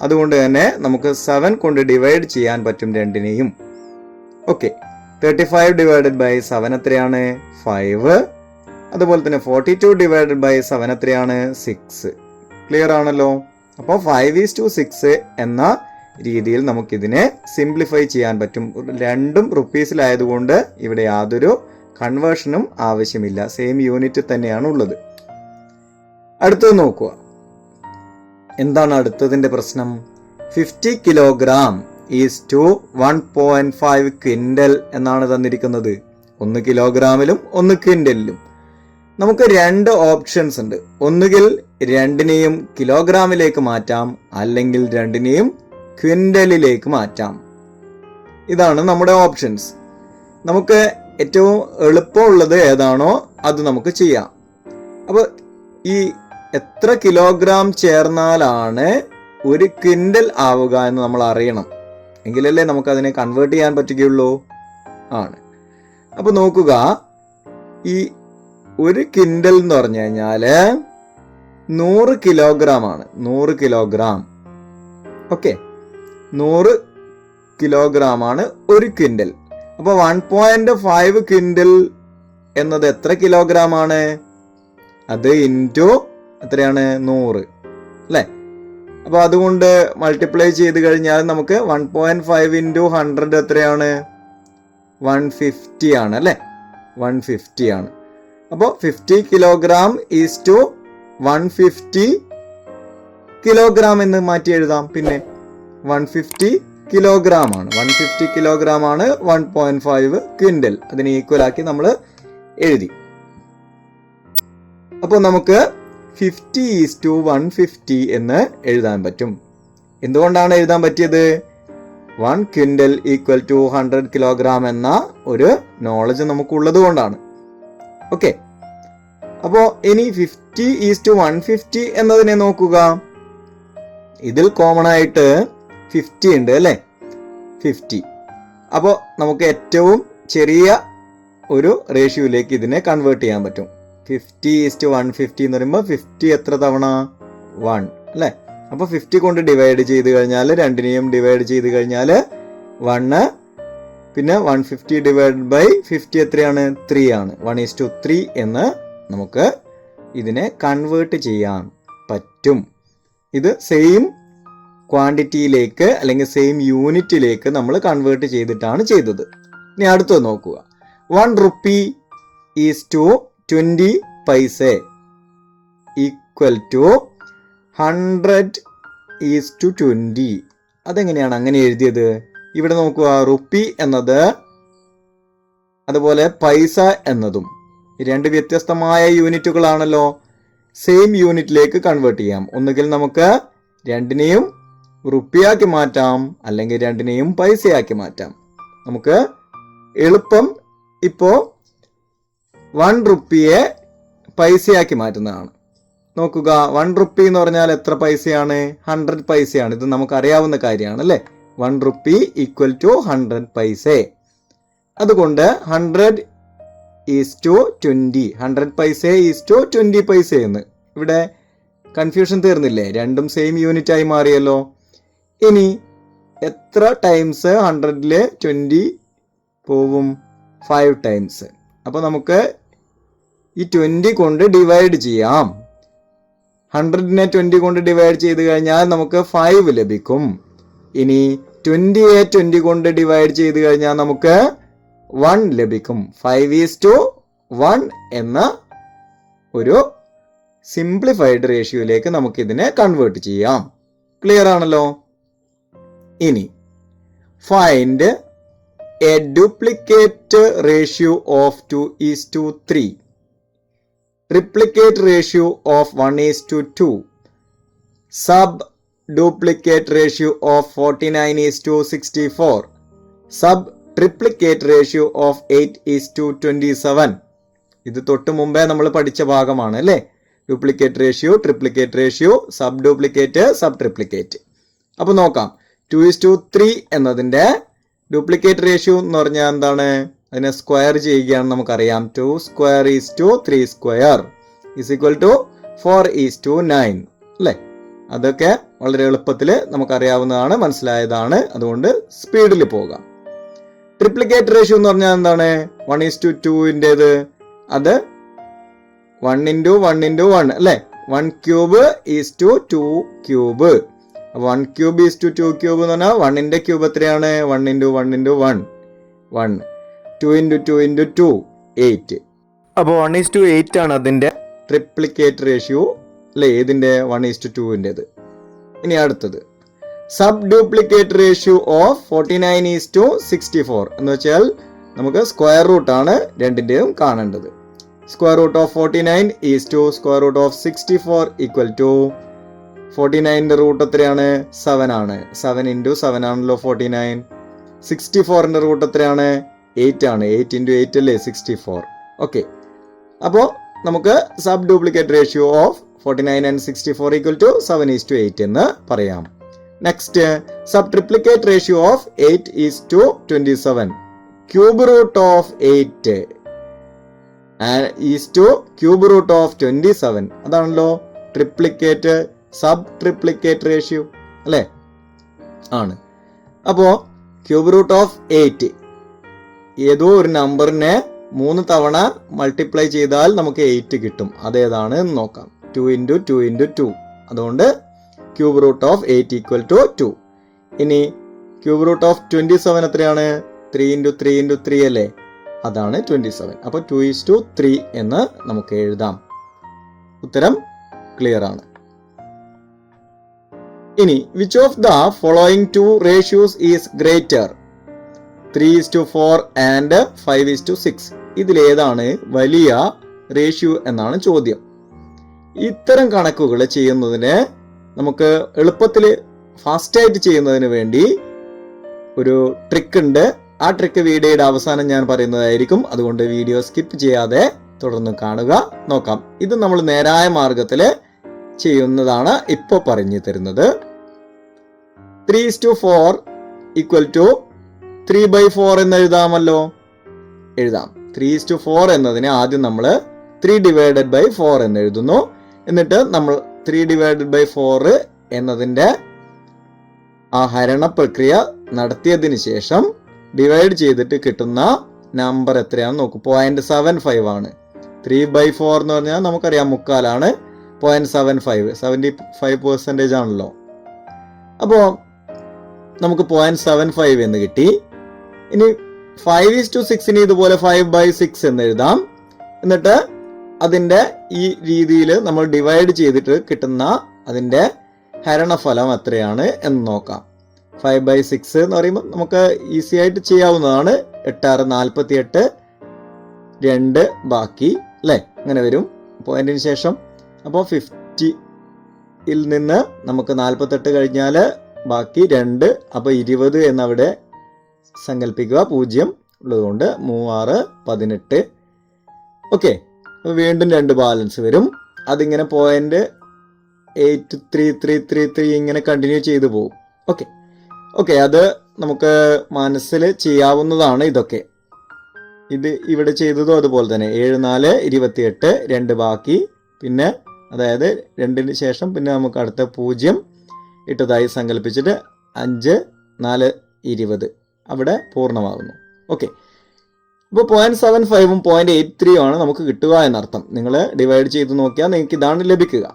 അതുകൊണ്ട് തന്നെ നമുക്ക് 7 കൊണ്ട് ഡിവൈഡ് ചെയ്യാൻ പറ്റും രണ്ടിനെയും. ഓക്കെ. 35 ഡിവൈഡഡ് ബൈ 7 എത്രയാണ്? 5. അതുപോലെ തന്നെ 42 ഡിവൈഡഡ് ബൈ 7 എത്രയാണ്? 6. ക്ലിയർ ആണല്ലോ? അപ്പോൾ 5:6 എന്ന രീതിയിൽ നമുക്കിതിനെ സിംപ്ലിഫൈ ചെയ്യാൻ പറ്റും. രണ്ടും റുപ്പീസിലായതുകൊണ്ട് ഇവിടെ യാതൊരു കൺവേർഷനും ആവശ്യമില്ല. സെയിം യൂണിറ്റ് തന്നെയാണ് ഉള്ളത്. അടുത്തത് നോക്കുക. എന്താണ് അടുത്തതിന്റെ പ്രശ്നം? 50 കിലോഗ്രാം ഈസ് ടു 1.5 ക്വിന്റൽ എന്നാണ് തന്നിരിക്കുന്നത്. 1 കിലോഗ്രാമിലും 1 ക്വിന്റലിലും. നമുക്ക് 2 ഓപ്ഷൻസ് ഉണ്ട്. ഒന്നുകിൽ രണ്ടിനെയും കിലോഗ്രാമിലേക്ക് മാറ്റാം, അല്ലെങ്കിൽ രണ്ടിനെയും ക്വിന്റലിലേക്ക് മാറ്റാം. ഇതാണ് നമ്മുടെ ഓപ്ഷൻസ്. നമുക്ക് ഏറ്റവും എളുപ്പമുള്ളത് ഏതാണോ അത് നമുക്ക് ചെയ്യാം. അപ്പോൾ ഈ എത്ര കിലോഗ്രാം ചേർന്നാലാണ് ഒരു ക്വിൻ്റൽ ആവുക എന്ന് നമ്മൾ അറിയണം. എങ്കിലല്ലേ നമുക്കതിനെ കൺവേർട്ട് ചെയ്യാൻ പറ്റുകയുള്ളൂ. ആണ്. അപ്പോൾ നോക്കുക, ഈ ഒരു ക്വിൻ്റൽ എന്ന് പറഞ്ഞു കഴിഞ്ഞാൽ 100 കിലോഗ്രാം ആണ്. 100 കിലോഗ്രാം. ഓക്കെ, 100 കിലോഗ്രാം ആണ് ഒരു ക്വിൻ്റൽ. അപ്പോൾ 1.5 ക്വിൻ്റൽ എന്നത് എത്ര കിലോഗ്രാം ആണ്? അത് ഇൻറ്റു എത്രയാണ്? 100 അല്ലേ? അപ്പോൾ അതുകൊണ്ട് മൾട്ടിപ്ലൈ ചെയ്ത് കഴിഞ്ഞാൽ നമുക്ക് 1.5 ഇൻറ്റു 100 എത്രയാണ്? 150 ആണ് അല്ലേ? 150 ആണ്. അപ്പോൾ 50 കിലോഗ്രാം ഈസ് ടു 150 കിലോഗ്രാം എന്ന് മാറ്റി എഴുതാം. പിന്നെ 150 കിലോഗ്രാം ആണ്. 150 കിലോഗ്രാം ആണ് 1.5 ക്വിൻ്റൽ. അതിന് ഈക്വൽ ആക്കി നമ്മൾ എഴുതി. അപ്പോൾ നമുക്ക് 50:150 എന്ന് എഴുതാൻ പറ്റും. എന്തുകൊണ്ടാണ് എഴുതാൻ പറ്റിയത്? 1 ക്വിൻ്റൽ ഈക്വൽ ടു 100 കിലോഗ്രാം എന്ന ഒരു നോളജ് നമുക്കുള്ളത് കൊണ്ടാണ്. ഓക്കെ, അപ്പോൾ ഇനി 50:150 എന്നതിനെ നോക്കുക. ഇതിൽ കോമൺ ആയിട്ട് 50 ഉണ്ട് അല്ലേ? 50. അപ്പോൾ നമുക്ക് ഏറ്റവും ചെറിയ ഒരു റേഷ്യോയിലേക്ക് ഇതിനെ കൺവേർട്ട് ചെയ്യാൻ പറ്റും. 50:150 എന്ന് പറയുമ്പോൾ 50 എത്ര തവണ? 1 അല്ലേ? അപ്പോൾ 50 കൊണ്ട് ഡിവൈഡ് ചെയ്ത് കഴിഞ്ഞാൽ, രണ്ടിനെയും ഡിവൈഡ് ചെയ്ത് കഴിഞ്ഞാൽ 1, പിന്നെ 150 ഡിവൈഡ് ബൈ 50 എത്രയാണ്? 3 ആണ്. 1:3 എന്ന് നമുക്ക് ഇതിനെ കൺവേർട്ട് ചെയ്യാൻ പറ്റും. ഇത് സെയിം ക്വാണ്ടിറ്റിയിലേക്ക് അല്ലെങ്കിൽ സെയിം യൂണിറ്റിലേക്ക് നമ്മൾ കൺവേർട്ട് ചെയ്തിട്ടാണ് ചെയ്തത്. ഇനി അടുത്തത് നോക്കുക. 1 rupee ഈസ് ടു 20 പൈസ ഈക്വൽ ടു 100 ഈസ് ടു 20. അതെങ്ങനെയാണ് അങ്ങനെ എഴുതിയത്? ഇവിടെ നോക്കുക, റുപ്പി എന്നത് അതുപോലെ പൈസ എന്നതും രണ്ട് വ്യത്യസ്തമായ യൂണിറ്റുകളാണല്ലോ. സെയിം യൂണിറ്റിലേക്ക് കൺവേർട്ട് ചെയ്യാം. ഒന്നുകിൽ നമുക്ക് രണ്ടിനെയും റുപ്പിയാക്കി മാറ്റാം, അല്ലെങ്കിൽ രണ്ടിനെയും പൈസയാക്കി മാറ്റാം. നമുക്ക് എളുപ്പം ഇപ്പോൾ 1 റുപ്പിയെ പൈസയാക്കി മാറ്റുന്നതാണ്. നോക്കുക, 1 റുപ്പി എന്ന് പറഞ്ഞാൽ എത്ര പൈസയാണ്? 100 പൈസയാണ്. ഇത് നമുക്ക് അറിയാവുന്ന കാര്യമാണ് അല്ലേ? 1 റുപ്പി ഈക്വൽ ടു 100 പൈസ. അതുകൊണ്ട് 100 ഈസ് ടു 20. 100 പൈസ ഈസ് ടു 20 പൈസ എന്ന്. ഇവിടെ കൺഫ്യൂഷൻ തീർന്നില്ലേ? രണ്ടും സെയിം യൂണിറ്റ് ആയി മാറിയല്ലോ. ഇനി എത്ര ടൈംസ് 100-ല് 20 പോവും? 5 ടൈംസ്. അപ്പോൾ നമുക്ക് ഈ 20 കൊണ്ട് ഡിവൈഡ് ചെയ്യാം. 100-നെ 20 കൊണ്ട് ഡിവൈഡ് ചെയ്ത് കഴിഞ്ഞാൽ നമുക്ക് 5 ലഭിക്കും. ഇനി 20-യെ 20 കൊണ്ട് ഡിവൈഡ് ചെയ്ത് കഴിഞ്ഞാൽ നമുക്ക് 1 ലഭിക്കും. 5:1 എന്ന ഒരു സിംപ്ലിഫൈഡ് റേഷ്യോയിലേക്ക് നമുക്കിതിനെ കൺവേർട്ട് ചെയ്യാം. ക്ലിയർ ആണല്ലോ? ഇനി find A duplicate ratio of 2:3, triplicate ratio of 1:2, sub duplicate ratio of 49:64, sub triplicate ratio of 8:27. ഇത് തൊട്ട് മുമ്പേ നമ്മൾ പഠിച്ച ഭാഗമാണ് അല്ലേ? Duplicate ratio, triplicate ratio, sub duplicate, sub triplicate. അപ്പോൾ നോക്കാം. 2:3 എന്നതിൻ്റെ ഡ്യൂപ്ലിക്കേറ്റ് റേഷ്യോ എന്ന് പറഞ്ഞാൽ എന്താണ്? അതിനെ സ്ക്വയർ ചെയ്യുകയാണെന്ന് നമുക്കറിയാം. 2² 3² ഈസ് ഈക്വൽ ടു 4:9 അല്ലേ? അതൊക്കെ വളരെ എളുപ്പത്തിൽ നമുക്കറിയാവുന്നതാണ്, മനസ്സിലായതാണ്. അതുകൊണ്ട് സ്പീഡിൽ പോകാം. ട്രിപ്ലിക്കേറ്റ് റേഷ്യോ എന്ന് പറഞ്ഞാൽ എന്താണ്? 1:2-ൻ്റേത് അത് 1:1:1 അല്ലേ? 1³ ഈസ് ടു 2³. 1³ ഈസ് ടു 2³ എന്ന് പറഞ്ഞാൽ 1-ന്റെ ക്യൂബ് എത്രയാണ്? 1:1:1 1. 2:2:2 8. അപ്പോൾ 1:8 ആണ് അതിൻ്റെ ട്രിപ്ലിക്കേറ്റ് റേഷ്യോ അല്ലേ? ഇതിൻ്റെ 1:2-ൻ്റേത്. ഇനി അടുത്തത് സബ് ഡ്യൂപ്ലിക്കേറ്റ് റേഷ്യോ ഓഫ് 49:64 എന്ന് വെച്ചാൽ നമുക്ക് സ്ക്വയർ റൂട്ടാണ് രണ്ടിൻ്റെയും കാണേണ്ടത്. Square root of 49 is to square root of 64 equal to 49ന്റെ റൂട്ട് എത്രയാണ്? 7 ആണ്. 7 × 7 ആണല്ലോ 49. 64ന്റെ റൂട്ട് എത്രയാണ്? 8 ആണ്. 8 × 8 അല്ലേ 64. ഓക്കെ, അപ്പോൾ നമുക്ക് sub duplicate ratio of 49 and 64 equal to 7:8 എന്ന് പറയാം. Next, sub triplicate ratio of 8:27. Cube root of 8 is to cube root of 27. അതാണല്ലോ ട്രിപ്ലിക്കേറ്റ് സബ് ട്രിപ്ലിക്കേറ്റ് റേഷ്യോ അല്ലേ? ആണ്. അപ്പോ ക്യൂബ് റൂട്ട് ഓഫ് 8 ഏതോ ഒരു നമ്പറിനെ 3 തവണ മൾട്ടിപ്ലൈ ചെയ്താൽ നമുക്ക് 8 കിട്ടും. അതേതാണ് എന്ന് നോക്കാം. 2 into 2 into 2. അതുകൊണ്ട് cube root of 8 equal to 2. ഇനി ക്യൂബ് റൂട്ട് ഓഫ് 27 എത്രയാണ്? 3 into 3 into 3 അല്ലേ? അതാണ് 27. അപ്പൊ 2:3 എന്ന് നമുക്ക് എഴുതാം. ഉത്തരം ക്ലിയർ ആണ്. ഇനി which of the following to ratios is greater? 3:4 and 5:6. ഇതിലേതാണ് വലിയ റേഷ്യോ എന്നാണ് ചോദ്യം. ഇത്തരം കണക്കുകൾ ചെയ്യുന്നതിന് നമുക്ക് എളുപ്പത്തിൽ ഫാസ്റ്റായിട്ട് ചെയ്യുന്നതിന് വേണ്ടി ഒരു ട്രിക്ക് ഉണ്ട്. ആ ട്രിക്ക് വീഡിയോയുടെ അവസാനം ഞാൻ പറയുന്നതായിരിക്കും. അതുകൊണ്ട് വീഡിയോ സ്കിപ്പ് ചെയ്യാതെ തുടർന്ന് കാണുക. നോക്കാം. ഇത് നമ്മൾ നേരായ മാർഗത്തിൽ ചെയ്യുന്നതാണ് ഇപ്പോൾ പറഞ്ഞു തരുന്നത്. 3:4 equal to 3/4 എന്ന് എഴുതാമല്ലോ. എഴുതാം. 3:4 എന്നതിനെ ആദ്യം നമ്മൾ 3/4 എന്ന് എഴുതുന്നു. എന്നിട്ട് നമ്മൾ 3/4 എന്നതിൻ്റെ ആ ഹരണ പ്രക്രിയ നടത്തിയതിന് ശേഷം ഡിവൈഡ് ചെയ്തിട്ട് കിട്ടുന്ന നമ്പർ എത്രയാണെന്ന് നോക്കൂ. 0.75 ആണ്. 3/4 എന്ന് പറഞ്ഞാൽ നമുക്കറിയാം മുക്കാലാണ്. 0.75 75% ആണല്ലോ. അപ്പോൾ നമുക്ക് 0.75 എന്ന് കിട്ടി. ഇനി 5:6 ഇതുപോലെ 5/6 എന്ന് എഴുതാം. എന്നിട്ട് അതിൻ്റെ ഈ രീതിയിൽ നമ്മൾ ഡിവൈഡ് ചെയ്തിട്ട് കിട്ടുന്ന അതിൻ്റെ ഹരണഫലം എത്രയാണ് എന്ന് നോക്കാം. 5/6 എന്ന് പറയുമ്പോൾ നമുക്ക് ഈസി ആയിട്ട് ചെയ്യാവുന്നതാണ്. 8 6 48, 2 ബാക്കി അല്ലേ? അങ്ങനെ വരും പോയിന്റിന് ശേഷം. അപ്പോൾ 50 നിന്ന് നമുക്ക് 48 കഴിഞ്ഞാൽ ബാക്കി 2, അപ്പോൾ 20 എന്നവിടെ സങ്കല്പിക്കുക. 0 ഉള്ളതുകൊണ്ട് 3 6 18. ഓക്കെ, വീണ്ടും 2 ബാലൻസ് വരും. അതിങ്ങനെ 0.83333 ഇങ്ങനെ കണ്ടിന്യൂ ചെയ്തു പോകും. ഓക്കെ, അത് നമുക്ക് മനസ്സിൽ ചെയ്യാവുന്നതാണ്. ഇതൊക്കെ ഇത് ഇവിടെ ചെയ്തതും അതുപോലെ തന്നെ. 7 4 28, 2 ബാക്കി. പിന്നെ അതായത് 2ന് ശേഷം പിന്നെ നമുക്ക് അടുത്ത 0 ഇട്ടതായി സങ്കല്പിച്ചിട്ട് 5 4 20 അവിടെ പൂർണ്ണമാകുന്നു. ഓക്കെ, ഇപ്പോൾ 0.75 0.83 ആണ് നമുക്ക് കിട്ടുക എന്നർത്ഥം. നിങ്ങൾ ഡിവൈഡ് ചെയ്ത് നോക്കിയാൽ നിങ്ങൾക്ക് ഇതാണ് ലഭിക്കുക.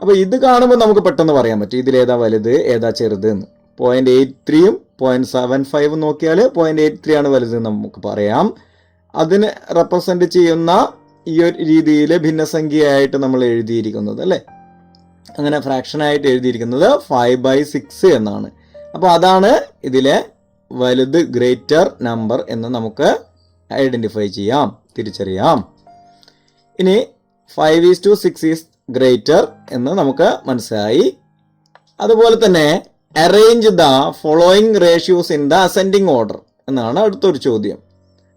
അപ്പോൾ ഇത് കാണുമ്പോൾ നമുക്ക് പെട്ടെന്ന് പറയാൻ പറ്റും ഇതിലേതാ വലുത് ഏതാ ചെറുത് എന്ന്. 0.83 0.75 നോക്കിയാൽ 0.83 ആണ് വലുത് നമുക്ക് പറയാം. അതിന് റെപ്രസെന്റ് ചെയ്യുന്ന ഈ ഒരു രീതിയിൽ ഭിന്നസംഖ്യയായിട്ട് നമ്മൾ എഴുതിയിരിക്കുന്നത് അല്ലേ? അങ്ങനെ ഫ്രാക്ഷനായിട്ട് എഴുതിയിരിക്കുന്നത് 5/6 എന്നാണ്. അപ്പോൾ അതാണ് ഇതിലെ വലുത്, ഗ്രേറ്റർ നമ്പർ എന്ന് നമുക്ക് ഐഡന്റിഫൈ ചെയ്യാം, തിരിച്ചറിയാം. ഇനി 5:6 ഈസ് ഗ്രേറ്റർ എന്ന് നമുക്ക് മനസ്സിലായി. അതുപോലെ തന്നെ arrange the following ratios in the ascending order എന്നാണ് അടുത്തൊരു ചോദ്യം.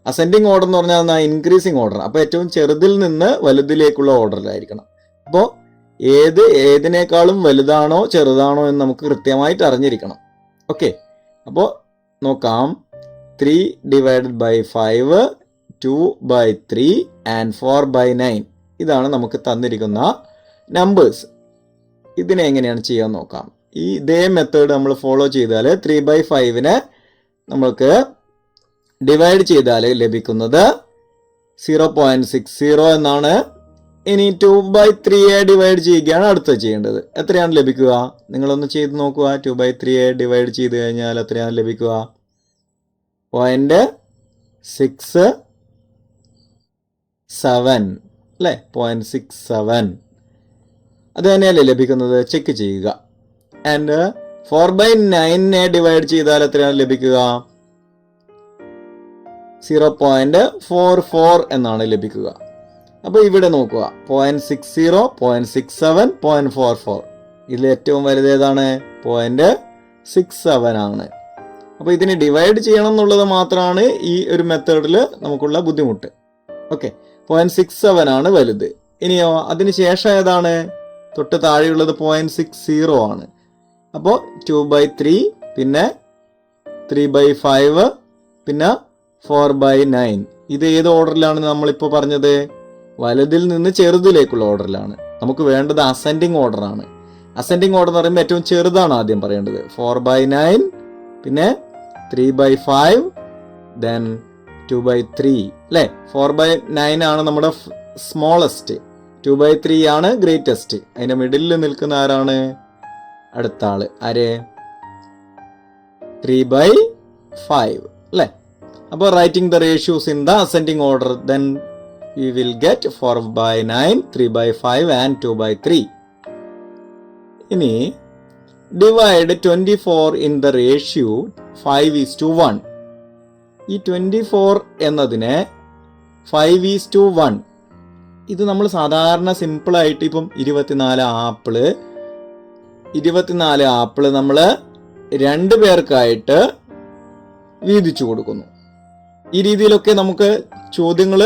അസെൻഡിങ് ഓർഡർ എന്ന് പറഞ്ഞാൽ ഇൻക്രീസിങ് ഓർഡർ. അപ്പോൾ ഏറ്റവും ചെറുതിൽ നിന്ന് വലുതിലേക്കുള്ള ഓർഡറിലായിരിക്കണം. അപ്പോൾ ഏതിനേക്കാളും വലുതാണോ ചെറുതാണോ എന്ന് നമുക്ക് കൃത്യമായിട്ട് അറിഞ്ഞിരിക്കണം. ഓക്കെ, അപ്പോൾ നോക്കാം. 3/5, 2/3 and 4/9 ഇതാണ് നമുക്ക് തന്നിരിക്കുന്ന നമ്പേഴ്സ്. ഇതിനെ എങ്ങനെയാണ് ചെയ്യാൻ നോക്കാം. ഇതേ മെത്തേഡ് നമ്മൾ ഫോളോ ചെയ്താൽ 3/5നെ നമ്മൾക്ക് ഡിവൈഡ് ചെയ്താൽ ലഭിക്കുന്നത് 0.60 എന്നാണ്. ഇനി 2/3യെ ഡിവൈഡ് ചെയ്യുകയാണ് അടുത്ത ചെയ്യേണ്ടത്. എത്രയാണ് ലഭിക്കുക? നിങ്ങളൊന്ന് ചെയ്ത് നോക്കുക. 2/3യെ ഡിവൈഡ് ചെയ്ത് കഴിഞ്ഞാൽ എത്രയാണ് ലഭിക്കുക? 0.67 അല്ലേ? 0.67 അത് തന്നെയല്ലേ ലഭിക്കുന്നത്? ചെക്ക് ചെയ്യുക. ആൻഡ് 4/9നെ ഡിവൈഡ് ചെയ്താൽ എത്രയാണ് ലഭിക്കുക? 0.44 എന്നാണ് ലഭിക്കുക. അപ്പോൾ ഇവിടെ നോക്കുക. 0.60, 0.67, 0.44. ഇതിൽ ഏറ്റവും വലുത് ഏതാണ്? 0.67 ആണ്. അപ്പോൾ ഇതിനെ ഡിവൈഡ് ചെയ്യണം എന്നുള്ളത് മാത്രമാണ് ഈ ഒരു മെത്തേഡിൽ നമുക്കുള്ള ബുദ്ധിമുട്ട്. ഓക്കെ, 0.67 ആണ് വലുത്. ഇനിയോ അതിന് ശേഷം ഏതാണ്? തൊട്ട് താഴെയുള്ളത് 0.60 ആണ്. അപ്പോൾ 2/3, പിന്നെ 3/5, പിന്നെ 4/9. ഇത് ഏത് ഓർഡറിലാണ് നമ്മളിപ്പോൾ പറഞ്ഞത്? വലുതിൽ നിന്ന് ചെറുതിലേക്കുള്ള ഓർഡറിലാണ്. നമുക്ക് വേണ്ടത് അസെൻഡിങ് ഓർഡർ ആണ്. അസെൻഡിങ് ഓർഡർ എന്ന് പറയുമ്പോൾ ഏറ്റവും ചെറുതാണ് ആദ്യം പറയേണ്ടത്. 4/9, പിന്നെ 3/5, ദെൻ 2/3 അല്ലേ? 4/9 ആണ് നമ്മുടെ സ്മോളസ്റ്റ്, 2/3 ആണ് ഗ്രേറ്റസ്റ്റ്. അതിന്റെ മിഡിലിൽ നിൽക്കുന്ന ആരാണ്? അടുത്ത ആള് ആര്? 3/5 അല്ലേ? അപ്പോൾ writing the ratios in the ascending order, then we will get 4/9, 3/5 and 2/3. ഇനി divide 24 in the ratio 5:1. ഈ 24 എന്നതിനെ 5:1, ഇത് നമ്മൾ സാധാരണ സിമ്പിൾ ആയിട്ട് ഇപ്പം 24 ആപ്പിള് നമ്മൾ 2 പേർക്കായിട്ട് വീതിച്ചു കൊടുക്കുന്നു. ഈ രീതിയിലൊക്കെ നമുക്ക് ചോദ്യങ്ങൾ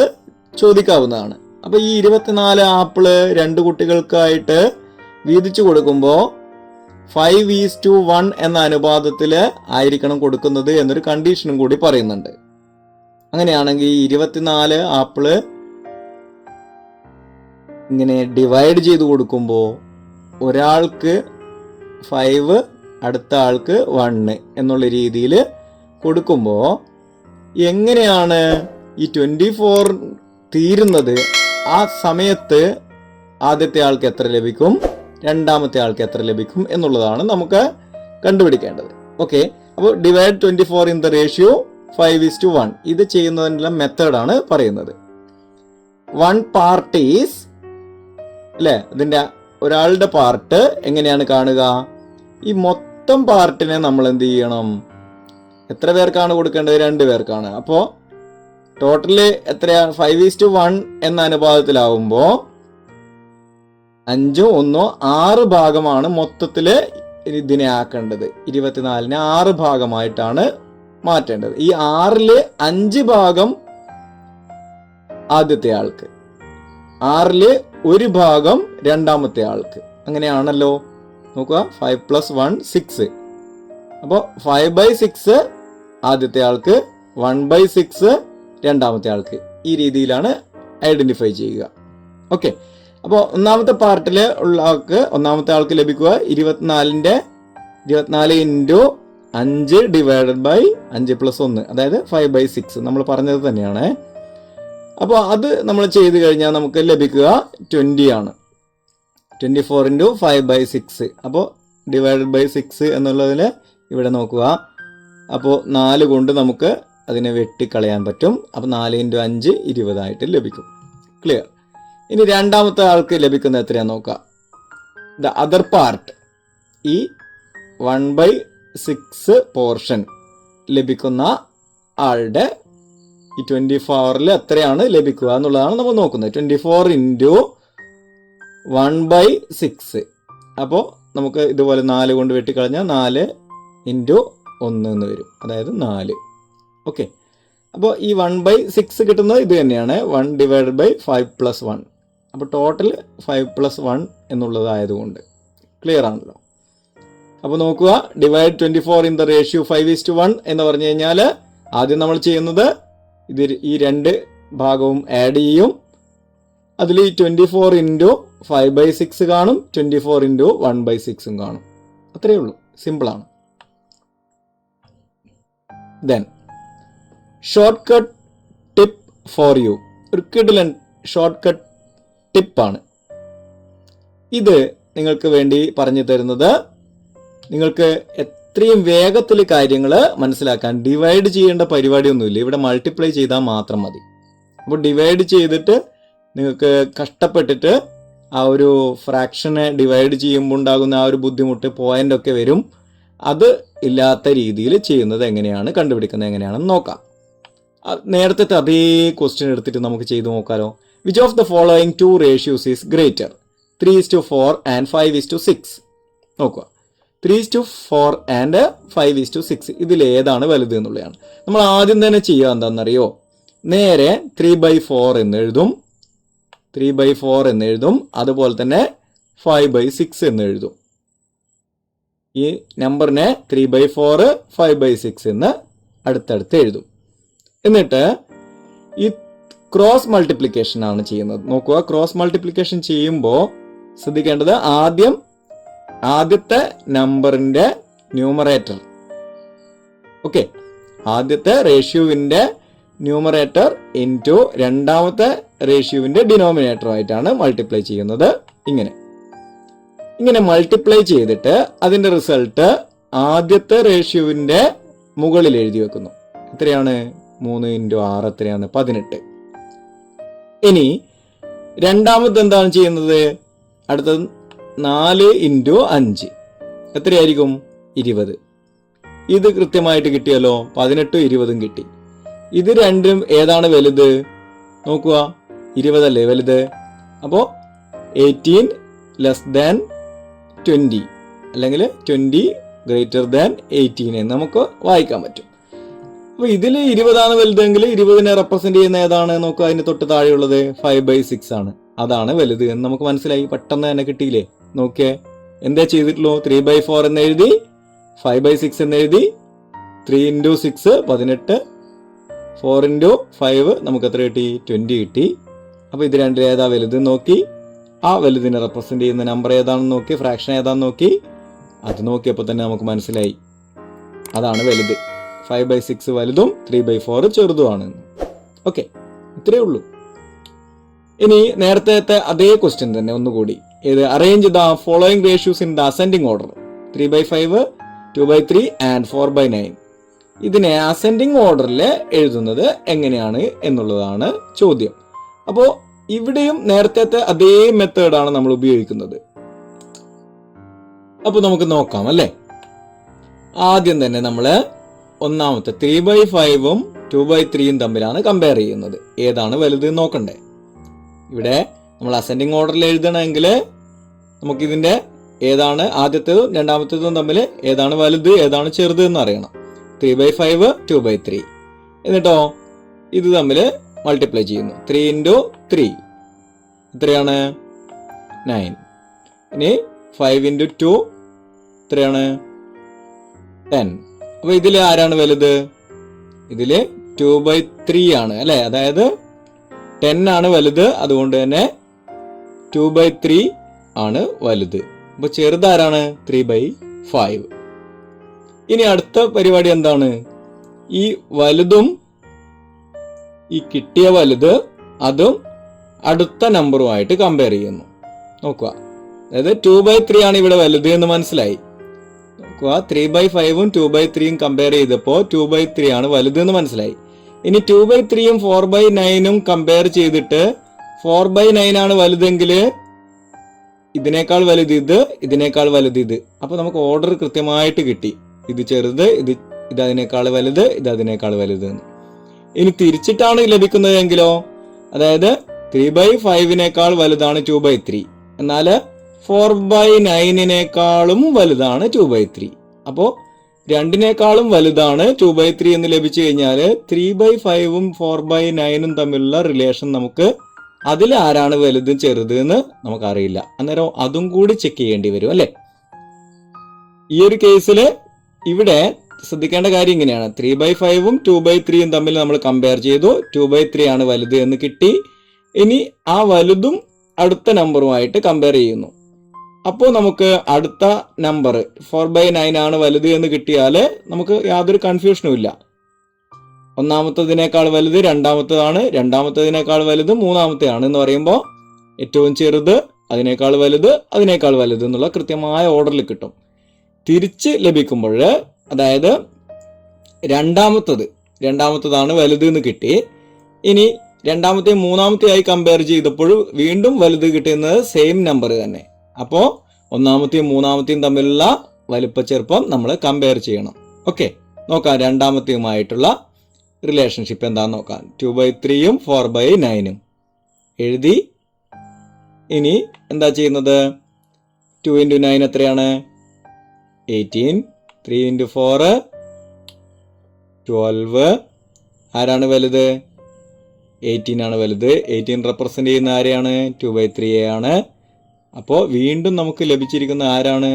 ചോദിക്കാവുന്നതാണ്. അപ്പൊ ഈ 24 ആപ്പിള് 2 കുട്ടികൾക്കായിട്ട് വീതിച്ചു കൊടുക്കുമ്പോൾ 5:1 എന്ന അനുപാതത്തിൽ ആയിരിക്കണം കൊടുക്കുന്നത് എന്നൊരു കണ്ടീഷനും കൂടി പറയുന്നുണ്ട്. അങ്ങനെയാണെങ്കിൽ 24 ആപ്പിള് ഇങ്ങനെ ഡിവൈഡ് ചെയ്ത് കൊടുക്കുമ്പോൾ ഒരാൾക്ക് 5, അടുത്ത ആൾക്ക് 1 എന്നുള്ള രീതിയിൽ കൊടുക്കുമ്പോൾ എങ്ങനെയാണ് ഈ 24 തീരുന്നത്? ആ സമയത്ത് ആദ്യത്തെ ആൾക്ക് എത്ര ലഭിക്കും, രണ്ടാമത്തെ ആൾക്ക് എത്ര ലഭിക്കും എന്നുള്ളതാണ് നമുക്ക് കണ്ടുപിടിക്കേണ്ടത്. ഓക്കെ, അപ്പോൾ ഡിവൈഡ് 24 ഇൻ ദ റേഷ്യോ 5:1. ഇത് ചെയ്യുന്നതിനുള്ള മെത്തേഡാണ് പറയുന്നത്. 1 പാർട്ട് ഈസ് അല്ലേ, അതിന്റെ ഒരാളുടെ പാർട്ട് എങ്ങനെയാണ് കാണുക? ഈ മൊത്തം പാർട്ടിനെ നമ്മൾ എന്ത് ചെയ്യണം? എത്ര പേർക്കാണ് കൊടുക്കേണ്ടത്? 2 പേർക്കാണ്. അപ്പോൾ ടോട്ടല് എത്രയാണ്? 5:1 എന്ന അനുപാതത്തിലാവുമ്പോ 5, 1, 6 ഭാഗമാണ് മൊത്തത്തില് ഇതിനെ ആക്കേണ്ടത്. 24നെ 6 ഭാഗമായിട്ടാണ് മാറ്റേണ്ടത്. ഈ 6ല് 5 ഭാഗം ആദ്യത്തെ ആൾക്ക്, 6ല് 1 ഭാഗം രണ്ടാമത്തെ ആൾക്ക്. അങ്ങനെയാണല്ലോ. നോക്കുക, 5 + 1 6. അപ്പോൾ 5/6 ആദ്യത്തെ ആൾക്ക്, 1/6 രണ്ടാമത്തെ ആൾക്ക്. ഈ രീതിയിലാണ് ഐഡന്റിഫൈ ചെയ്യുക. ഓക്കെ, അപ്പോൾ ഒന്നാമത്തെ പാർട്ടില് ഉള്ള ആൾക്ക്, ഒന്നാമത്തെ ആൾക്ക് ലഭിക്കുക 24 × 5 ഡിവൈഡഡ് ബൈ 5 + 1, അതായത് 5/6. നമ്മൾ പറഞ്ഞത് തന്നെയാണ്. അപ്പോൾ അത് നമ്മൾ ചെയ്ത് കഴിഞ്ഞാൽ നമുക്ക് ലഭിക്കുക 20 ആണ്. 24 × 5/6. അപ്പോൾ ഡിവൈഡഡ് ബൈ 6 എന്നുള്ളതിൽ ഇവിടെ നോക്കുക. അപ്പോൾ 4 കൊണ്ട് നമുക്ക് അതിനെ വെട്ടിക്കളയാൻ പറ്റും. അപ്പോൾ 4 × 5 20 ലഭിക്കും. ക്ലിയർ. ഇനി രണ്ടാമത്തെ ആൾക്ക് ലഭിക്കുന്ന എത്രയാന്ന് നോക്കാം. ദ അതർ പാർട്ട്, ഈ 1/6 പോർഷൻ ലഭിക്കുന്ന ആളുടെ ഈ 24ൽ എത്രയാണ് ലഭിക്കുക എന്നുള്ളതാണ് നമ്മൾ നോക്കുന്നത്. 24 × 1/6. അപ്പോൾ നമുക്ക് ഇതുപോലെ 4 കൊണ്ട് വെട്ടിക്കളഞ്ഞാൽ 4 × 1 എന്ന് വരും, അതായത് 4. ഓക്കെ, അപ്പോൾ ഈ 1/6 കിട്ടുന്നത് ഇത് തന്നെയാണ്, 1 ഡിവൈഡഡ് ബൈ 5 + 1. അപ്പോൾ ടോട്ടൽ 5 + 1 എന്നുള്ളതായതുകൊണ്ട് ക്ലിയർ ആണല്ലോ. അപ്പോൾ നോക്കുക, ഡിവൈഡ് 24 ഇൻ ദ റേഷ്യോ 5:1 എന്ന് പറഞ്ഞു കഴിഞ്ഞാൽ ആദ്യം നമ്മൾ ചെയ്യുന്നത് ഈ 2 ഭാഗവും ആഡ് ചെയ്യും. അതിൽ ഈ 24 × 5/6 കാണും, 24 × 1/6 കാണും. അത്രയേ ഉള്ളൂ, സിമ്പിളാണ്. Then short cut tip for you. ഒരു കിഡിലൻ ഷോർട്ട് കട്ട് ടിപ്പാണ് ഇത്. നിങ്ങൾക്ക് വേണ്ടി പറഞ്ഞു തരുന്നത്, നിങ്ങൾക്ക് എത്രയും വേഗത്തിൽ കാര്യങ്ങൾ മനസ്സിലാക്കാൻ ഡിവൈഡ് ചെയ്യേണ്ട പരിപാടിയൊന്നുമില്ല. ഇവിടെ മൾട്ടിപ്ലൈ ചെയ്താൽ മാത്രം മതി. അപ്പോൾ ഡിവൈഡ് ചെയ്തിട്ട് നിങ്ങൾക്ക് കഷ്ടപ്പെട്ടിട്ട് ആ ഒരു ഫ്രാക്ഷനെ ഡിവൈഡ് ചെയ്യുമ്പോൾ ഉണ്ടാകുന്ന ആ ഒരു ബുദ്ധിമുട്ട്, പോയിന്റ് ഒക്കെ വരും. അത് ഇല്ലാത്ത രീതിയിൽ ചെയ്യുന്നത് എങ്ങനെയാണ്, കണ്ടുപിടിക്കുന്നത് എങ്ങനെയാണെന്ന് നോക്കാം. നേരത്തെ അതേ ക്വസ്റ്റ്യൻ എടുത്തിട്ട് നമുക്ക് ചെയ്തു നോക്കാലോ. Which of the following 2 ratios is greater? 3:4 and 5:6. നോക്കുക, 3:4 and 5:6 ഇതിൽ ഏതാണ് വലുത് എന്നുള്ളതാണ്. നമ്മൾ ആദ്യം തന്നെ ചെയ്യുക എന്താണെന്നറിയോ? നേരെ 3/4 എന്ന് എഴുതും, 3/4 എന്ന് എഴുതും. അതുപോലെ തന്നെ 5/6 എന്ന് എഴുതും. ഈ നമ്പറിനെ 3/4 5/6 എന്ന് അടുത്തടുത്ത് എഴുതും. എന്നിട്ട് ഈ ക്രോസ് മൾട്ടിപ്ലിക്കേഷൻ ആണ് ചെയ്യുന്നത്. നോക്കുക, ക്രോസ് മൾട്ടിപ്ലിക്കേഷൻ ചെയ്യുമ്പോൾ ശ്രദ്ധിക്കേണ്ടത് ആദ്യത്തെ നമ്പറിന്റെ ന്യൂമറേറ്റർ, ഓക്കെ, ആദ്യത്തെ റേഷ്യോവിന്റെ ന്യൂമറേറ്റർ ഇൻറ്റു രണ്ടാമത്തെ റേഷ്യോവിന്റെ ഡിനോമിനേറ്ററുമായിട്ടാണ് മൾട്ടിപ്ലൈ ചെയ്യുന്നത്. ഇങ്ങനെ മൾട്ടിപ്ലൈ ചെയ്തിട്ട് അതിന്റെ റിസൾട്ട് ആദ്യത്തെ റേഷ്യോവിന്റെ മുകളിൽ എഴുതി വെക്കുന്നു. എത്രയാണ്? 3 × 6 എത്രയാണ്? 18. ഇനി രണ്ടാമത് എന്താണ് ചെയ്യുന്നത്? അടുത്തത് 4 × 5 എത്രയായിരിക്കും? 20. ഇത് കൃത്യമായിട്ട് കിട്ടിയല്ലോ. 18 20 കിട്ടി. ഇത് രണ്ടും ഏതാണ് വലുത്? നോക്കുക, 20 അല്ലേ വലുത്. അപ്പോ 18 < 20 അല്ലെങ്കിൽ 20 > 18 എന്ന് നമുക്ക് വായിക്കാൻ പറ്റും. അപ്പൊ ഇതിൽ 20 വലുതെങ്കിൽ 20 റെപ്രസെന്റ് ചെയ്യുന്ന ഏതാണ്? നോക്കുക, അതിന് തൊട്ട് താഴെയുള്ളത് 5/6 ആണ്. അതാണ് വലുത് എന്ന് നമുക്ക് മനസ്സിലായി. പെട്ടെന്ന് തന്നെ കിട്ടിയില്ലേ? നോക്കിയേ, എന്താ ചെയ്തിട്ടുള്ളൂ? 3/4 എന്ന് എഴുതി, 5/6 എന്ന് എഴുതി, 3 × 6 18, 4 × 5 നമുക്ക് എത്ര കിട്ടി? 20 കിട്ടി. അപ്പൊ ഇത് രണ്ടിൽ ഏതാ വലുത് നോക്കി, ആ വലുതിനെ റെപ്രസെന്റ് ചെയ്യുന്ന നമ്പർ ഏതാണെന്ന് നോക്കി, ഫ്രാക്ഷൻ ഏതാണെന്ന് നോക്കി. അത് നോക്കിയപ്പോൾ തന്നെ നമുക്ക് മനസ്സിലായി അതാണ് വലുത്. 5/6 വലുതും 3/4 ചെറുതുമാണ്. ഓക്കെ, ഇത്രയേ ഉള്ളൂ. ഇനി നേരത്തെ അതേ ക്വസ്റ്റ്യൻ തന്നെ ഒന്നുകൂടി. ഇത് arrange the following ratios in the ascending order 3/5, 2/3 and 4/9. ഇതിനെ അസെൻഡിങ് ഓർഡറിൽ എഴുതുന്നത് എങ്ങനെയാണ് എന്നുള്ളതാണ് ചോദ്യം. അപ്പോൾ ഇവിടെയും നേരത്തെ അതേ മെത്തേഡാണ് നമ്മൾ ഉപയോഗിക്കുന്നത്. അപ്പൊ നമുക്ക് നോക്കാം അല്ലേ. ആദ്യം തന്നെ നമ്മള് ഒന്നാമത്തെ 3/5 2/3 തമ്മിലാണ് കമ്പയർ ചെയ്യുന്നത്. ഏതാണ് വലുത് നോക്കണ്ടേ? ഇവിടെ നമ്മൾ അസെൻഡിങ് ഓർഡറിൽ എഴുതണമെങ്കിൽ നമുക്കിതിന്റെ ഏതാണ് ആദ്യത്തേതും രണ്ടാമത്തേതും തമ്മിൽ ഏതാണ് വലുത് ഏതാണ് ചെറുത് എന്ന് അറിയണം. 3/5 2/3. എന്നിട്ടോ ഇത് തമ്മിൽ മൾട്ടിപ്ലൈ ചെയ്യുന്നു. 3 × 3 എത്രയാണ്? 9. ഇനി 5 × 2 എത്രയാണ്? 10. അപ്പൊ ഇതിൽ ആരാണ് വലുത്? ഇതില് 2/3 ആണ് അല്ലെ. അതായത് 10 ആണ് വലുത്. അതുകൊണ്ട് തന്നെ 2/3 ആണ് വലുത്. അപ്പൊ ചെറുതാരാണ്? 3/5. ഇനി അടുത്ത പരിപാടി എന്താണ്? ഈ വലുതും ഈ കിട്ടിയ വലുത് അതും അടുത്ത നമ്പറുമായിട്ട് കമ്പയർ ചെയ്യുന്നു. നോക്കുക, അതായത് 2/3 ആണ് ഇവിടെ വലുത് എന്ന് മനസ്സിലായി. നോക്കുക, 3/5 2/3 കമ്പയർ ചെയ്തപ്പോൾ 2/3 ആണ് വലുത് എന്ന് മനസ്സിലായി. ഇനി 2/3 4/9 കമ്പയർ ചെയ്തിട്ട് 4/9 ആണ് വലുതെങ്കിൽ ഇതിനേക്കാൾ വലുത് ഇത്, ഇതിനേക്കാൾ വലുത് ഇത്. അപ്പൊ നമുക്ക് ഓർഡർ കൃത്യമായിട്ട് കിട്ടി. ഇത് ചെറുത്, ഇത് അതിനേക്കാൾ വലുത്, ഇത് അതിനേക്കാൾ വലുത് എന്ന്. ഇനി തിരിച്ചിട്ടാണ് ലഭിക്കുന്നതെങ്കിലോ, അതായത് 3/5 വലുതാണ് 2/3, എന്നാൽ 4/9 വലുതാണ് 2/3. അപ്പോ രണ്ടിനേക്കാളും വലുതാണ് 2/3 എന്ന് ലഭിച്ചു കഴിഞ്ഞാൽ 3/5 4/9 തമ്മിലുള്ള റിലേഷൻ നമുക്ക് അതിൽ ആരാണ് വലുത് ചെറുത് എന്ന് നമുക്കറിയില്ല. അന്നേരം അതും കൂടി ചെക്ക് ചെയ്യേണ്ടി വരും അല്ലെ. ഈ ഒരു കേസിൽ ഇവിടെ ശ്രദ്ധിക്കേണ്ട കാര്യം ഇങ്ങനെയാണ്. 3/5 2/3 തമ്മിൽ നമ്മൾ കമ്പയർ ചെയ്തു. 2/3 ആണ് വലുത് എന്ന് കിട്ടി. ഇനി ആ വലുതും അടുത്ത നമ്പറുമായിട്ട് കമ്പയർ ചെയ്യുന്നു. അപ്പോൾ നമുക്ക് അടുത്ത നമ്പർ 4/9 ആണ് വലുത് എന്ന് കിട്ടിയാൽ നമുക്ക് യാതൊരു കൺഫ്യൂഷനും ഇല്ല. ഒന്നാമത്തതിനേക്കാൾ വലുത് രണ്ടാമത്തേതാണ്, രണ്ടാമത്തതിനേക്കാൾ വലുത് മൂന്നാമത്തെയാണ് എന്ന് പറയുമ്പോൾ ഏറ്റവും ചെറുത് അതിനേക്കാൾ വലുത് അതിനേക്കാൾ വലുത് എന്നുള്ള കൃത്യമായ ഓർഡറിൽ കിട്ടും. തിരിച്ച് ലഭിക്കുമ്പോൾ അതായത് രണ്ടാമത്തതാണ് വലുത് എന്ന് കിട്ടി. ഇനി രണ്ടാമത്തെ മൂന്നാമത്തെയായി കമ്പയർ ചെയ്തപ്പോൾ വീണ്ടും വലുത് കിട്ടുന്നത് സെയിം നമ്പർ തന്നെ. അപ്പോൾ ഒന്നാമത്തെയും മൂന്നാമത്തെയും തമ്മിലുള്ള വലുപ്പച്ചെറുപ്പം നമ്മൾ കമ്പയർ ചെയ്യണം. ഓക്കെ, നോക്കാം രണ്ടാമത്തെയുമായിട്ടുള്ള റിലേഷൻഷിപ്പ് എന്താന്ന് നോക്കാം. 2/3 4/9 എഴുതി. ഇനി എന്താ ചെയ്യുന്നത്? 2 × 9 എത്രയാണ്? 18. 3 × 4 12. ആരാണ് വലുത്? 18 ആണ് വലുത്. 18 റെപ്രസെന്റ് ചെയ്യുന്ന ആരെയാണ്? 2/3 ആണ്. അപ്പോൾ വീണ്ടും നമുക്ക് ലഭിച്ചിരിക്കുന്ന ആരാണ്?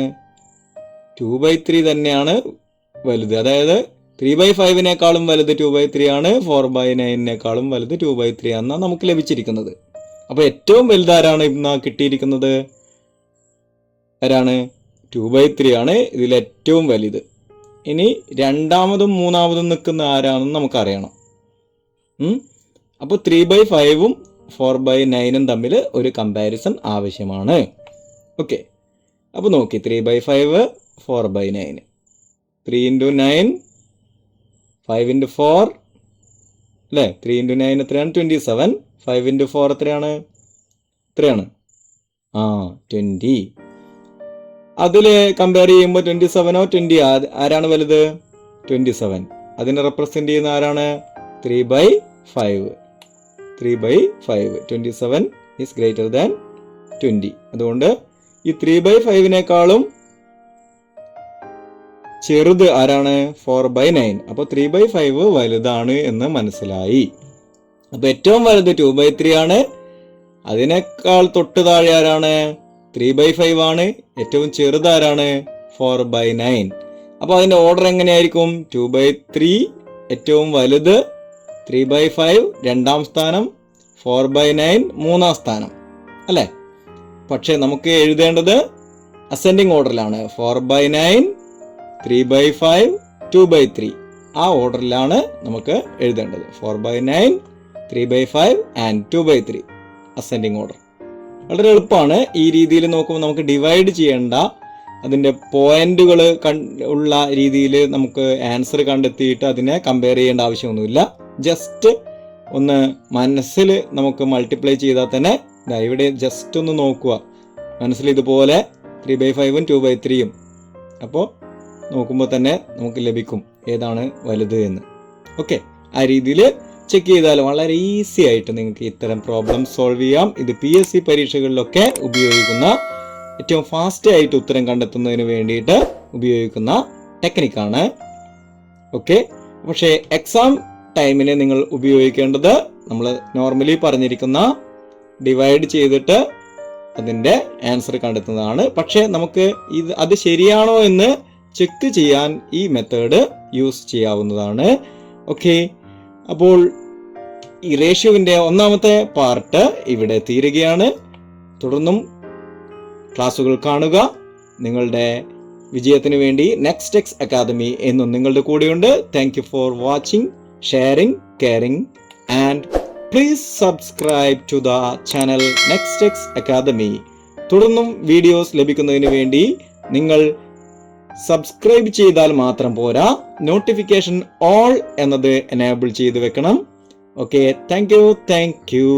2/3 തന്നെയാണ് വലുത്. അതായത് 3/5നേക്കാളും വലുത് 2/3 ആണ്. 4/9നേക്കാളും വലുത് 2/3 ആണ് നമുക്ക് ലഭിച്ചിരിക്കുന്നത്. അപ്പോൾ ഏറ്റവും വലുത് ആരാണ് ഇന്ന് കിട്ടിയിരിക്കുന്നത്? ആരാണ്? 2/3 ആണ് ഇതിൽ ഏറ്റവും വലുത്. ഇനി രണ്ടാമതും മൂന്നാമതും നിൽക്കുന്ന ആരാണെന്ന് നമുക്കറിയണം. അപ്പോൾ 3/5ഉം 4/9ഉം തമ്മിൽ ഒരു കമ്പാരിസൺ ആവശ്യമാണ്. ഓക്കെ, അപ്പോൾ നോക്കി 3/5 4/9, 3 × 9 5 × 4 അല്ലേ? 3 × 9 എത്രയാണ്? 27. 5 × 4 എത്രയാണ്? 20. അതിൽ കമ്പയർ ചെയ്യുമ്പോൾ 27 20 ആരാണ് വലുത്? 27. അതിനെ റെപ്രസെന്റ് ചെയ്യുന്ന ആരാണ്? 3/5. 27 ഈസ് ഗ്രേറ്റർ ദാൻ 20. അതുകൊണ്ട് ഈ 3/5നേക്കാളും ചെറുത് ആരാണ്? 4/9. അപ്പോൾ 3/5 വലുതാണ് എന്ന് മനസ്സിലായി. അപ്പോൾ ഏറ്റവും വലുത് 2/3 ആണ്. അതിനേക്കാൾ തൊട്ട് താഴെ ആരാണ്? 3/5 ആണ്. ഏറ്റവും ചെറുത് ആരാണ്? 4/9. അപ്പോൾ അതിന്റെ ഓർഡർ എങ്ങനെയായിരിക്കും? 2/3 ഏറ്റവും വലുത്, 3/5 രണ്ടാം സ്ഥാനം, 4/9 മൂന്നാം സ്ഥാനം അല്ലേ? പക്ഷെ നമുക്ക് എഴുതേണ്ടത് അസെൻഡിങ് ഓർഡറിലാണ്. 4/9, 3/5, 2/3 ആ ഓർഡറിലാണ് നമുക്ക് എഴുതേണ്ടത്. 4/9, 3/5 ആൻഡ് 2/3 അസെൻഡിങ് ഓർഡർ. വളരെ എളുപ്പമാണ്. ഈ രീതിയിൽ നോക്കുമ്പോൾ നമുക്ക് ഡിവൈഡ് ചെയ്യേണ്ട, അതിൻ്റെ പോയിന്റുകൾ ഉള്ള രീതിയിൽ നമുക്ക് ആൻസർ കണ്ടെത്തിയിട്ട് അതിനെ കമ്പയർ ചെയ്യേണ്ട ആവശ്യമൊന്നുമില്ല. ജസ്റ്റ് ഒന്ന് മനസ്സിൽ നമുക്ക് മൾട്ടിപ്ലൈ ചെയ്താൽ തന്നെ ഇവിടെ ജസ്റ്റ് ഒന്ന് നോക്കുക. മനസ്സിൽ ഇതുപോലെ 3/5ഉം 2/3ഉം അപ്പോൾ നോക്കുമ്പോൾ തന്നെ നമുക്ക് ലഭിക്കും ഏതാണ് വലുത് എന്ന്. ഓക്കെ, ആ രീതിയിൽ ചെക്ക് ചെയ്താൽ വളരെ ഈസി ആയിട്ട് നിങ്ങൾക്ക് ഇത്തരം പ്രോബ്ലം സോൾവ് ചെയ്യാം. ഇത് PSC പരീക്ഷകളിലൊക്കെ ഉപയോഗിക്കുന്ന, ഏറ്റവും ഫാസ്റ്റ് ആയിട്ട് ഉത്തരം കണ്ടെത്തുന്നതിന് വേണ്ടിയിട്ട് ഉപയോഗിക്കുന്ന ടെക്നിക്കാണ്. ഓക്കെ, പക്ഷേ എക്സാം ടൈമിന് നിങ്ങൾ ഉപയോഗിക്കേണ്ടത് നമ്മൾ നോർമലി പറഞ്ഞിരിക്കുന്ന ഡിവൈഡ് ചെയ്തിട്ട് അതിൻ്റെ ആൻസർ കണ്ടെത്തുന്നതാണ്. പക്ഷേ നമുക്ക് അത് ശരിയാണോ എന്ന് ചെക്ക് ചെയ്യാൻ ഈ മെത്തേഡ് യൂസ് ചെയ്യാവുന്നതാണ്. ഓക്കെ, അപ്പോൾ ഈ റേഷ്യോവിൻ്റെ ഒന്നാമത്തെ പാർട്ട് ഇവിടെ തീരുകയാണ്. തുടർന്നും ക്ലാസ്സുകൾ കാണുക. നിങ്ങളുടെ വിജയത്തിന് വേണ്ടി നെക്സ്റ്റ് എക്സ് അക്കാദമി എന്നും നിങ്ങളുടെ കൂടെയുണ്ട്. Thank you for watching, sharing, caring and please subscribe to the channel Next X Academy. തുടർന്നും വീഡിയോസ് ലഭിക്കുന്നതിന് വേണ്ടി നിങ്ങൾ സബ്സ്ക്രൈബ് ചെയ്താൽ മാത്രം പോരാ, നോട്ടിഫിക്കേഷൻ ഓൾ എന്നത് എനേബിൾ ചെയ്ത് വെക്കണം. Okay, thank you.